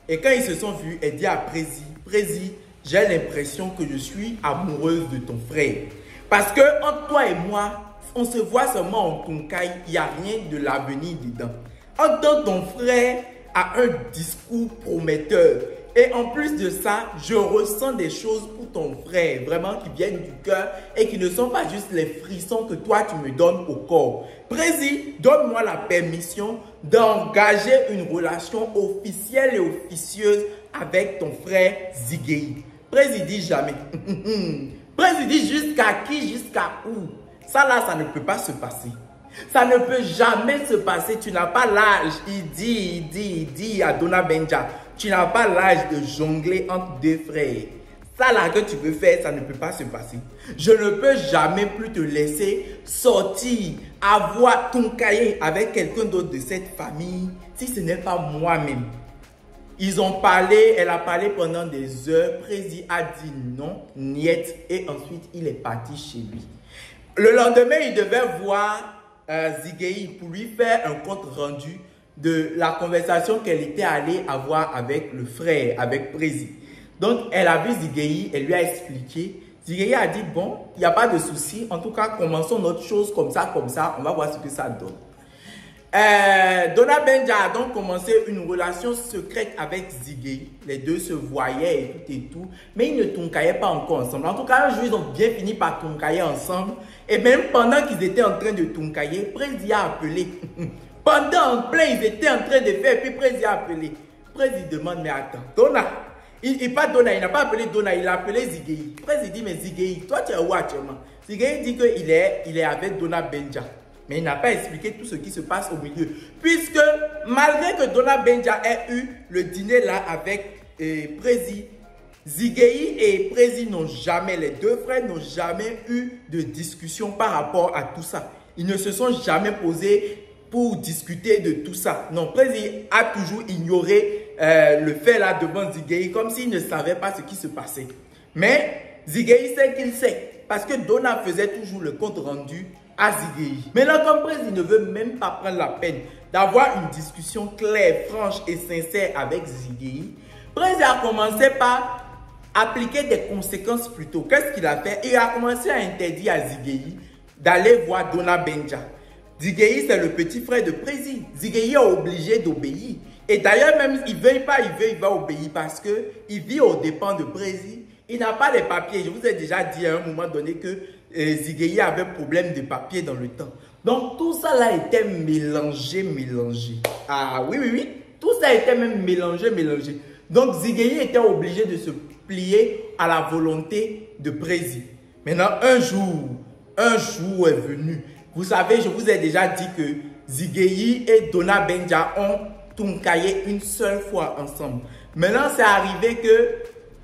Et quand ils se sont vus, elle dit à Prési, Prési, j'ai l'impression que je suis amoureuse de ton frère. Parce que entre toi et moi, on se voit seulement en toncaille, il n'y a rien de l'avenir dedans. En tant que ton frère a un discours prometteur. Et en plus de ça, je ressens des choses pour ton frère, vraiment qui viennent du cœur et qui ne sont pas juste les frissons que toi tu me donnes au corps. Prési, donne-moi la permission d'engager une relation officielle et officieuse avec ton frère Ziggy. Prési dit jamais. Prési dit jusqu'à qui, jusqu'à où? Ça là, ça ne peut pas se passer. Ça ne peut jamais se passer. Tu n'as pas l'âge. Il dit à Donna Benja, tu n'as pas l'âge de jongler entre deux frères. Ça là que tu veux faire, ça ne peut pas se passer. Je ne peux jamais plus te laisser sortir, avoir ton cahier avec quelqu'un d'autre de cette famille, si ce n'est pas moi-même. Ils ont parlé, elle a parlé pendant des heures. Prési a dit non, niet, et ensuite il est parti chez lui. Le lendemain, il devait voir Ziggy pour lui faire un compte rendu de la conversation qu'elle était allée avoir avec le frère, avec Prési. Donc, elle a vu Ziggy, elle lui a expliqué. Ziggy a dit, bon, il n'y a pas de souci. En tout cas, commençons notre chose comme ça, on va voir ce que ça donne. Donna Benja a donc commencé une relation secrète avec Ziggy. Les deux se voyaient et tout, mais ils ne toncaillaient pas encore ensemble. En tout cas, un jour, ils ont bien fini par toncailler ensemble. Et même pendant qu'ils étaient en train de toncailler, Prési a appelé. Pendant en plein, ils étaient en train de faire, puis Prési a appelé. Prési demande, mais attends, Donna, il n'a pas appelé Donna, il a appelé Ziggy. Prési dit, mais Ziggy, toi tu es où actuellement? Ziggy dit qu'il est avec Donna Benja. Mais il n'a pas expliqué tout ce qui se passe au milieu. Puisque malgré que Donna Benja ait eu le dîner là avec Prési, Ziggy et Prési n'ont jamais, les deux frères n'ont jamais eu de discussion par rapport à tout ça. Ils ne se sont jamais posés pour discuter de tout ça. Non, Prési a toujours ignoré le fait là devant Zigei comme s'il ne savait pas ce qui se passait. Mais Zigei sait qu'il sait parce que Donna faisait toujours le compte rendu à Zigei. Maintenant, comme Prési ne veut même pas prendre la peine d'avoir une discussion claire, franche et sincère avec Zigei, Prési a commencé par appliquer des conséquences plutôt. Qu'est-ce qu'il a fait? Il a commencé à interdire à Zigei d'aller voir Donna Benja. Zigei, c'est le petit frère de Prési. Zigei est obligé d'obéir. Et d'ailleurs, même il veuille pas, il va obéir parce qu'il vit aux dépens de Prési. Il n'a pas les papiers. Je vous ai déjà dit à un moment donné que Zigei avait problème de papiers dans le temps. Donc, tout ça là était mélangé. Ah oui. Tout ça était même mélangé. Donc, Zigei était obligé de se plier à la volonté de Prési. Maintenant, un jour est venu. Vous savez, je vous ai déjà dit que Zigei et Donna Benja ont tuncaillé une seule fois ensemble. Maintenant, c'est arrivé que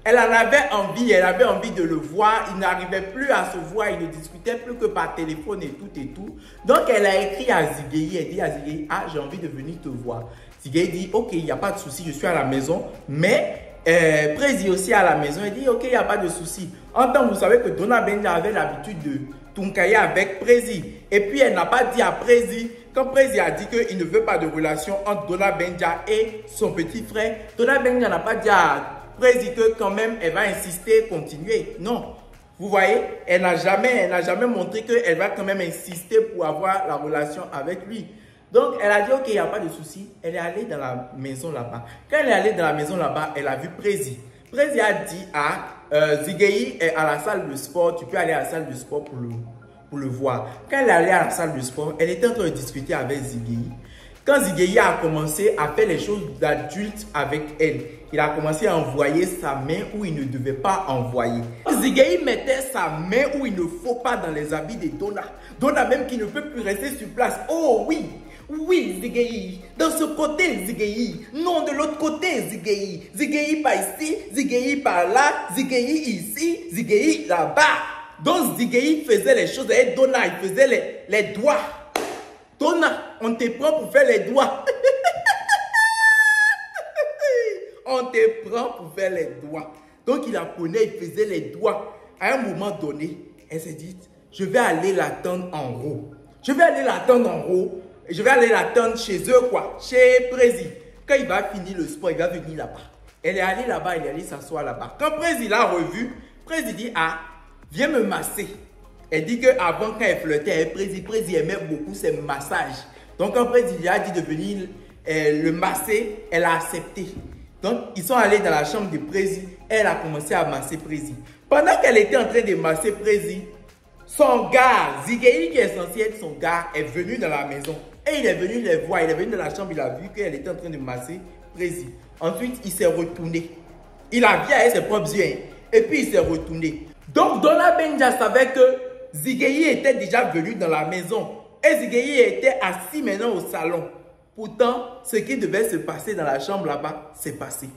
elle en avait envie, de le voir. Il n'arrivait plus à se voir, il ne discutait plus que par téléphone et tout. Donc, elle a écrit à Zigei, elle dit à Zigei, ah, j'ai envie de venir te voir. Zigei dit, ok, il n'y a pas de souci, je suis à la maison, mais Prési aussi à la maison. Il dit, ok, il n'y a pas de souci. En temps, vous savez que Donna Benja avait l'habitude de tuncailler avec Prési. Et puis, elle n'a pas dit à Prési, quand Prési a dit qu'il ne veut pas de relation entre Donna Benja et son petit frère, Donna Benja n'a pas dit à Prési que quand même, elle va insister, continuer. Non. Vous voyez, elle n'a jamais montré qu'elle va quand même insister pour avoir la relation avec lui. Donc, elle a dit, ok, il n'y a pas de souci. Elle est allée dans la maison là-bas. Quand elle est allée dans la maison là-bas, elle a vu Prési. Prési a dit à Zigei est à la salle de sport. Tu peux aller à la salle de sport pour le voir. Quand elle est allée à la salle de sport, elle était en train de discuter avec Zigei. Quand Zigei a commencé à faire les choses d'adulte avec elle, il a commencé à envoyer sa main où il ne devait pas envoyer. Zigei mettait sa main où il ne faut pas dans les habits de Donna. Donna même qui ne peut plus rester sur place. Oh oui! Oui, Zigei. Dans ce côté, Zigei. Non, de l'autre côté, Zigei. Zigei par ici, Zigei par là, Zigei ici, Zigei là-bas. Donc, Zigei faisait les choses avec Donna. Il faisait les doigts. Donna, on te prend pour faire les doigts. On te prend pour faire les doigts. Donc, il apprenait, il faisait les doigts. À un moment donné, elle s'est dit, je vais aller l'attendre en haut. Je vais aller l'attendre en haut. Et je vais aller l'attendre chez eux, quoi. Chez Prési. Quand il va finir le sport, il va venir là-bas. Elle est allée là-bas, elle est allée s'asseoir là-bas. Quand Prési l'a revu, Prési dit, ah, viens me masser. Elle dit qu'avant, quand elle flirtait avec Prési aimait beaucoup ses massages. Donc, quand Prési lui a dit de venir le masser, elle a accepté. Donc, ils sont allés dans la chambre de Prési. Elle a commencé à masser Prési. Pendant qu'elle était en train de masser Prési, son gars, Zigei, qui est censé être son gars, est venu dans la maison. Et il est venu les voir. Il est venu dans la chambre, il a vu qu'elle était en train de masser Prési. Ensuite, il s'est retourné. Il a vu avec ses propres yeux. Et puis, il s'est retourné. Donc, Donna Benja savait que Zigei était déjà venu dans la maison. Et Zigei était assis maintenant au salon. Pourtant, ce qui devait se passer dans la chambre là-bas, s'est passé.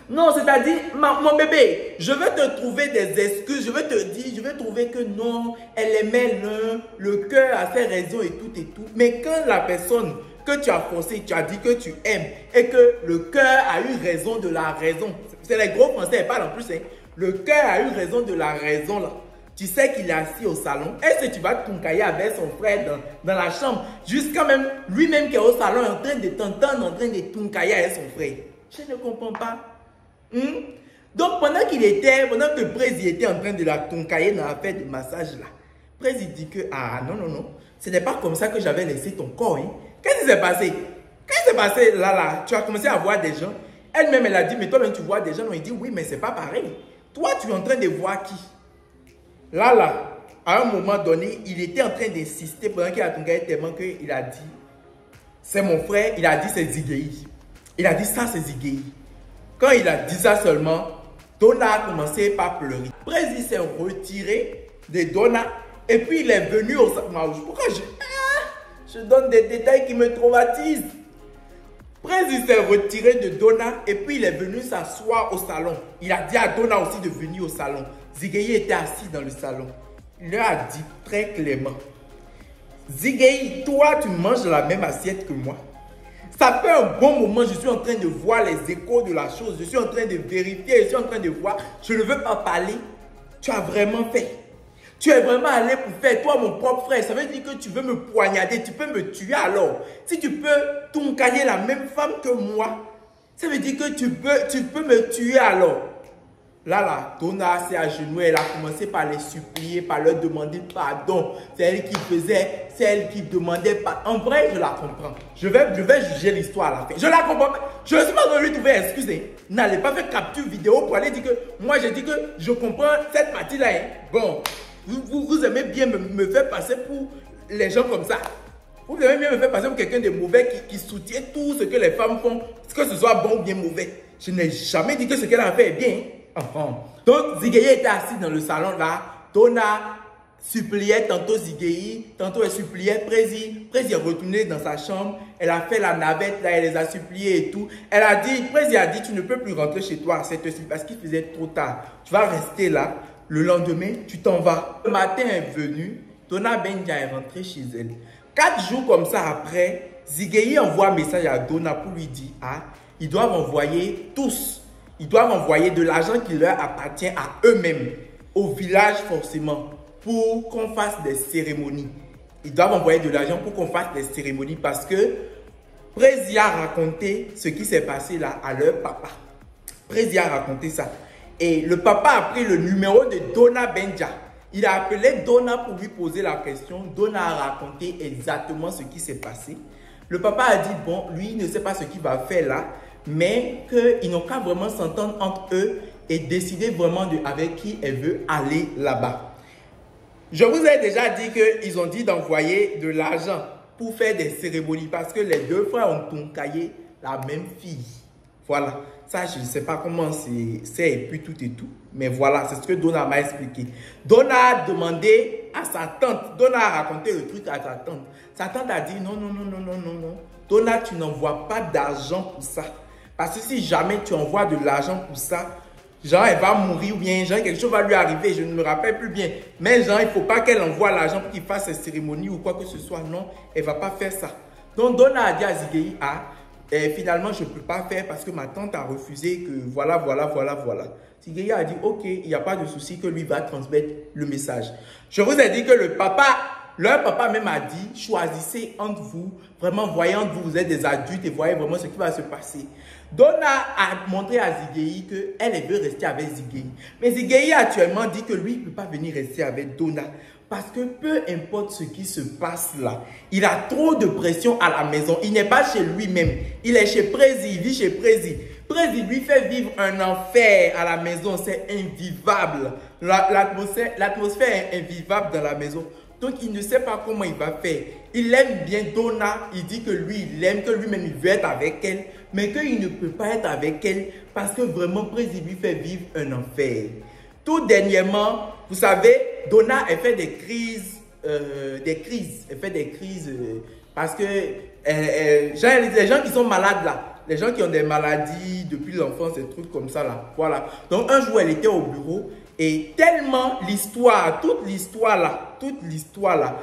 Non, c'est-à-dire, mon bébé, je vais te trouver des excuses, je vais te dire, je vais trouver que non, elle aimait l'un, le cœur a ses raisons et tout. Mais quand la personne que tu as forcé, tu as dit que tu aimes et que le cœur a eu raison de la raison, c'est les gros français, ils parlent en plus, hein. Le cœur a eu raison de la raison là. Tu sais qu'il est assis au salon. Est-ce que tu vas tuncailler avec son frère dans la chambre? Jusqu'à même lui-même qui est au salon en train de t'entendre, en train de tuncailler avec son frère. Je ne comprends pas. Donc pendant que Prési était en train de la tuncailler dans l'affaire de massage là, Prési dit que ah non, ce n'est pas comme ça que j'avais laissé ton corps. Hein. Qu'est-ce qui s'est passé? Qu'est-ce qui s'est passé là? Tu as commencé à voir des gens. Elle-même elle a dit mais toi-même tu vois des gens. Non, il dit oui mais c'est pas pareil. Toi tu es en train de voir qui? Là, à un moment donné, il était en train d'insister pendant qu'il a tuncaillé tellement qu'il a dit c'est mon frère, il a dit c'est Zigei. Il a dit ça c'est Zigei. Quand il a dit ça seulement, Donna a commencé par pleurer. Prési s'est retiré de Donna et puis il est venu au salon. Pourquoi je donne des détails qui me traumatisent? Prési s'est retiré de Donna et puis il est venu s'asseoir au salon. Il a dit à Donna aussi de venir au salon. Zigei était assis dans le salon. Il leur a dit très clairement, Zigei, toi, tu manges de la même assiette que moi. Ça fait un bon moment, je suis en train de voir les échos de la chose. Je suis en train de vérifier, je suis en train de voir. Je ne veux pas parler. Tu as vraiment fait. Tu es vraiment allé pour faire, toi, mon propre frère. Ça veut dire que tu veux me poignarder, tu peux me tuer alors. Si tu peux t'encailler la même femme que moi, ça veut dire que tu peux me tuer alors. Là, Donna s'est agenouillée, elle a commencé par les supplier, par leur demander pardon. C'est elle qui faisait, c'est elle qui demandait pardon. En vrai, je la comprends. Je vais juger l'histoire à la fin. Je la comprends. Je ne suis pas venu lui trouver excuse. N'allez pas faire capture vidéo pour aller dire que moi j'ai dit que je comprends cette partie-là. Hein. Bon, vous aimez bien me faire passer pour les gens comme ça. Vous aimez bien me faire passer pour quelqu'un de mauvais qui soutient tout ce que les femmes font, que ce soit bon ou bien mauvais. Je n'ai jamais dit que ce qu'elle a fait est bien. Donc, Zigei était assise dans le salon là. Donna suppliait tantôt Zigei, tantôt elle suppliait Prési. Prési est retourné dans sa chambre. Elle a fait la navette là, elle les a suppliés et tout. Elle a dit, Prési a dit, tu ne peux plus rentrer chez toi à cette heure-ci parce qu'il faisait trop tard. Tu vas rester là. Le lendemain, tu t'en vas. Le matin est venu. Donna Benja est rentrée chez elle. 4 jours comme ça après, Zigei envoie un message à Donna pour lui dire, ah, ils doivent envoyer tous. Ils doivent envoyer de l'argent qui leur appartient à eux-mêmes, au village forcément, pour qu'on fasse des cérémonies. Ils doivent envoyer de l'argent pour qu'on fasse des cérémonies parce que Prési a raconté ce qui s'est passé là à leur papa. Prési a raconté ça. Et le papa a pris le numéro de Donna Benja. Il a appelé Donna pour lui poser la question. Donna a raconté exactement ce qui s'est passé. Le papa a dit, bon, lui, il ne sait pas ce qu'il va faire là, mais qu'ils n'ont qu'à vraiment s'entendre entre eux et décider vraiment avec qui elle veut aller là-bas. Je vous ai déjà dit qu'ils ont dit d'envoyer de l'argent pour faire des cérémonies parce que les deux frères ont toncaillé la même fille. Voilà. Ça, je ne sais pas comment c'est et puis tout et tout. Mais voilà, c'est ce que Donna m'a expliqué. Donna a demandé à sa tante. Donna a raconté le truc à sa tante. Sa tante a dit non, non, non, non, non, non, non. Donna, tu n'envoies pas d'argent pour ça. Parce que si jamais tu envoies de l'argent pour ça, genre elle va mourir ou bien genre quelque chose va lui arriver, je ne me rappelle plus bien. Mais genre il ne faut pas qu'elle envoie l'argent pour qu'il fasse ses cérémonies ou quoi que ce soit. Non, elle ne va pas faire ça. Donc Donna a dit à Zigei, ah, finalement je ne peux pas faire parce que ma tante a refusé que voilà. Zigei a dit, ok, il n'y a pas de souci que lui va transmettre le message. Je vous ai dit que leur papa même a dit, choisissez entre vous, vraiment voyez entre vous, vous êtes des adultes et voyez vraiment ce qui va se passer. Donna a montré à Zigei qu'elle veut rester avec Zigei. Mais Zigei a actuellement dit que lui, il ne peut pas venir rester avec Donna. Parce que peu importe ce qui se passe là, il a trop de pression à la maison. Il n'est pas chez lui-même. Il est chez Prési, il vit chez Prési. Prési lui fait vivre un enfer à la maison. C'est invivable. L'atmosphère est invivable dans la maison. Donc, il ne sait pas comment il va faire. Il aime bien Donna. Il dit que lui, il aime, que lui-même, il veut être avec elle. Mais qu'il ne peut pas être avec elle parce que vraiment, Prési lui fait vivre un enfer. Tout dernièrement, vous savez, Donna, elle fait des crises. Elle fait des crises parce que les gens qui sont malades là, les gens qui ont des maladies depuis l'enfance, des trucs comme ça là. Voilà. Donc, un jour, elle était au bureau. Et tellement toute l'histoire là,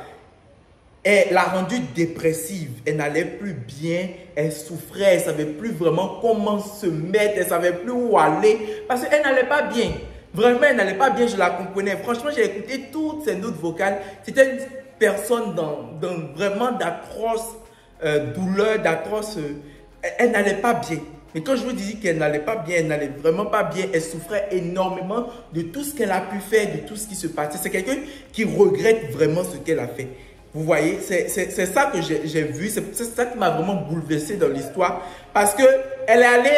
elle l'a rendue dépressive. Elle n'allait plus bien, elle souffrait, elle ne savait plus vraiment comment se mettre, elle ne savait plus où aller. Parce qu'elle n'allait pas bien. Vraiment, elle n'allait pas bien, je la comprenais. Franchement, j'ai écouté toutes ses notes vocales. C'était une personne dans vraiment d'atroces douleurs, d'atroces... elle n'allait pas bien. Mais quand je vous dis qu'elle n'allait pas bien, elle n'allait vraiment pas bien, elle souffrait énormément de tout ce qu'elle a pu faire, de tout ce qui se passait. C'est quelqu'un qui regrette vraiment ce qu'elle a fait. Vous voyez, c'est ça que j'ai vu, c'est ça qui m'a vraiment bouleversé dans l'histoire. Parce qu'elle est allée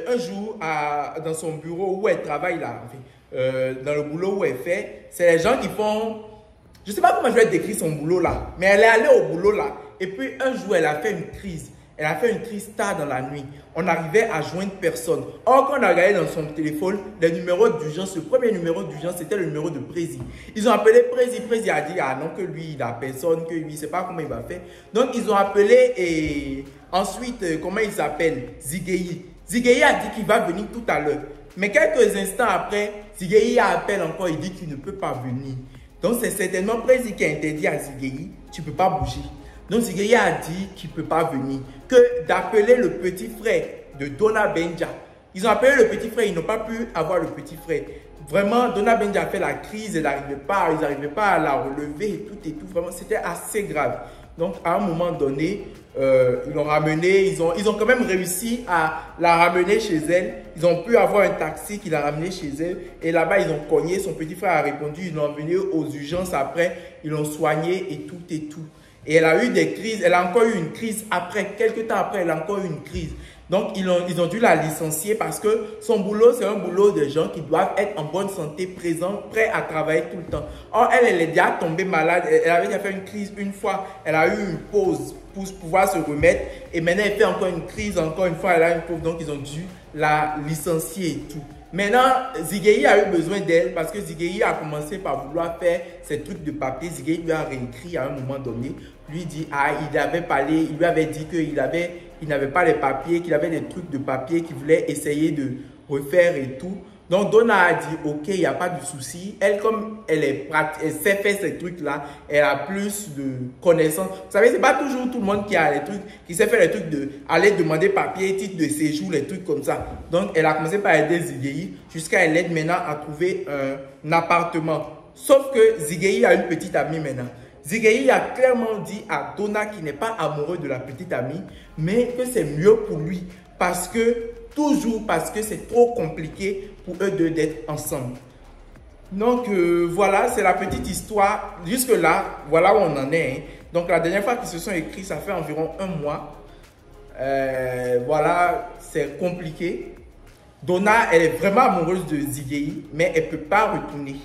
un jour dans son bureau où elle travaille là, dans le boulot où elle fait. C'est les gens qui font... Je ne sais pas comment je vais décrire son boulot là, mais elle est allée au boulot là. Et puis un jour, elle a fait une crise. Elle a fait une crise tard dans la nuit. On arrivait à joindre personne. Or, quand on a regardé dans son téléphone, les numéros d'urgence, le premier numéro d'urgence, c'était le numéro de Prési. Ils ont appelé Prési. Prési a dit, ah non, que lui, il n'a personne, que lui, il ne sait pas comment il va faire. Donc, ils ont appelé et ensuite, comment il s'appelle? Zigei. Zigei a dit qu'il va venir tout à l'heure. Mais quelques instants après, Zigei appelle encore, il dit qu'il ne peut pas venir. Donc, c'est certainement Prési qui a interdit à Zigei, tu ne peux pas bouger. Donc, Zigei a dit qu'il ne peut pas venir. Que d'appeler le petit frère de Dona Benja. Ils ont appelé le petit frère, ils n'ont pas pu avoir le petit frère. Vraiment, Dona Benja a fait la crise, ils n'arrivaient pas à la relever et tout. Vraiment, c'était assez grave. Donc, à un moment donné, ils l'ont ramené, ils ont quand même réussi à la ramener chez elle. Ils ont pu avoir un taxi qui l'a ramené chez elle. Et là-bas, ils ont cogné, son petit frère a répondu, ils l'ont emmené aux urgences après, ils l'ont soigné et tout. Et elle a eu des crises, elle a encore eu une crise après, quelques temps après, elle a encore eu une crise. Donc, ils ont dû la licencier parce que son boulot, c'est un boulot de gens qui doivent être en bonne santé, présents, prêts à travailler tout le temps. Or, elle est déjà tombée malade. Elle avait déjà fait une crise une fois. Elle a eu une pause pour pouvoir se remettre. Et maintenant, elle fait encore une crise, encore une fois, elle a une pause. Donc, ils ont dû la licencier et tout. Maintenant, Zigei a eu besoin d'elle parce que Zigei a commencé par vouloir faire ses trucs de papier. Zigei lui a réécrit à un moment donné. Lui dit, il avait parlé, il lui avait dit qu'il n'avait pas les papiers, qu'il avait des trucs de papier qu'il voulait essayer de refaire et tout. Donc, Dona a dit, ok, il n'y a pas de souci. Elle, comme elle sait faire ces trucs-là, elle a plus de connaissances. Vous savez, ce n'est pas toujours tout le monde qui a les trucs, qui sait faire les trucs de aller demander papier, titre de séjour, les trucs comme ça. Donc, elle a commencé par aider Zigei jusqu'à elle aide maintenant à trouver un appartement. Sauf que Zigei a une petite amie maintenant. Zigei a clairement dit à Dona qu'il n'est pas amoureux de la petite amie, mais que c'est mieux pour lui parce que c'est trop compliqué pour eux deux d'être ensemble. Donc voilà, c'est la petite histoire. Jusque là, voilà où on en est. Hein. Donc la dernière fois qu'ils se sont écrits, ça fait environ 1 mois. Voilà, c'est compliqué. Dona, elle est vraiment amoureuse de Zigei, mais elle ne peut pas retourner.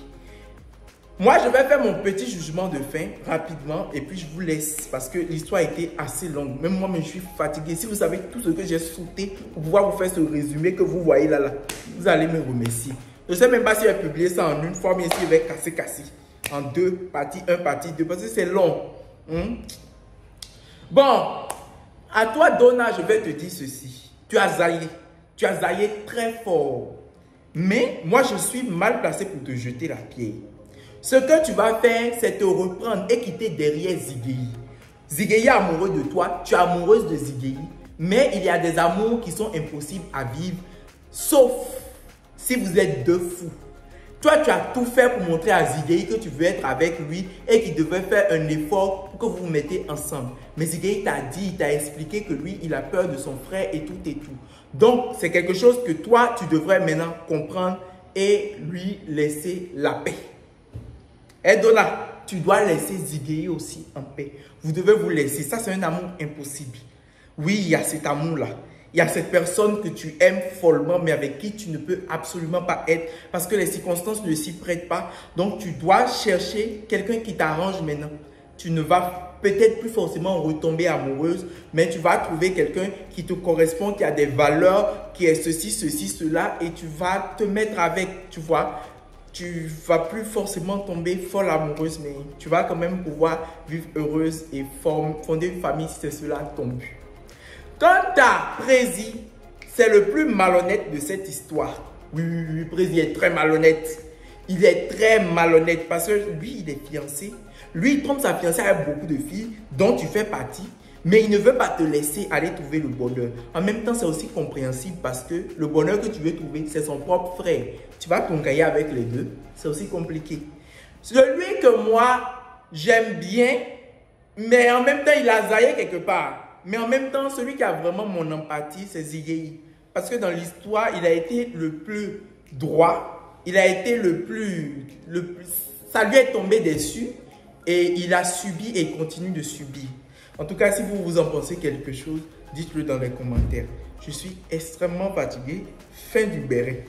Moi, je vais faire mon petit jugement de fin rapidement et puis je vous laisse parce que l'histoire a été assez longue. Même moi, je suis fatigué. Si vous savez tout ce que j'ai sauté pour pouvoir vous faire ce résumé que vous voyez là, vous allez me remercier. Je ne sais même pas si je vais publier ça en une fois, mais si je vais casser. En 2 parties, 1 partie 2, parce que c'est long. Bon, à toi, Dona, je vais te dire ceci. Tu as zaillé très fort. Mais moi, je suis mal placé pour te jeter la pierre. Ce que tu vas faire, c'est te reprendre et quitter derrière Zigei. Zigei est amoureux de toi, tu es amoureuse de Zigei, mais il y a des amours qui sont impossibles à vivre, sauf si vous êtes deux fous. Toi, tu as tout fait pour montrer à Zigei que tu veux être avec lui et qu'il devait faire un effort pour que vous vous mettez ensemble. Mais Zigei t'a dit, il t'a expliqué que lui, il a peur de son frère et tout. Donc, c'est quelque chose que toi, tu devrais maintenant comprendre et lui laisser la paix. Et Dona, tu dois laisser Zigei aussi en paix. Vous devez vous laisser. Ça, c'est un amour impossible. Oui, il y a cet amour-là. Il y a cette personne que tu aimes follement, mais avec qui tu ne peux absolument pas être parce que les circonstances ne s'y prêtent pas. Donc, tu dois chercher quelqu'un qui t'arrange maintenant. Tu ne vas peut-être plus forcément retomber amoureuse, mais tu vas trouver quelqu'un qui te correspond, qui a des valeurs, qui est ceci, cela, et tu vas te mettre avec, tu vois. Tu ne vas plus forcément tomber folle amoureuse, mais tu vas quand même pouvoir vivre heureuse et fonder une famille si c'est cela ton but. Quant à Prési, c'est le plus malhonnête de cette histoire. Oui, Prési est très malhonnête. Il est très malhonnête parce que lui, il est fiancé. Lui, il trompe sa fiancée avec beaucoup de filles dont tu fais partie. Mais il ne veut pas te laisser aller trouver le bonheur. En même temps, c'est aussi compréhensible parce que le bonheur que tu veux trouver, c'est son propre frère. Tu vas t'engager avec les deux. C'est aussi compliqué. Celui que moi, j'aime bien, mais en même temps, il a zaillé quelque part. Mais en même temps, celui qui a vraiment mon empathie, c'est Zigei. Parce que dans l'histoire, il a été le plus droit. Il a été le plus... Ça lui est tombé dessus. Et il a subi et il continue de subir. En tout cas, si vous en pensez quelque chose, dites-le dans les commentaires. Je suis extrêmement fatigué. Fin du béret.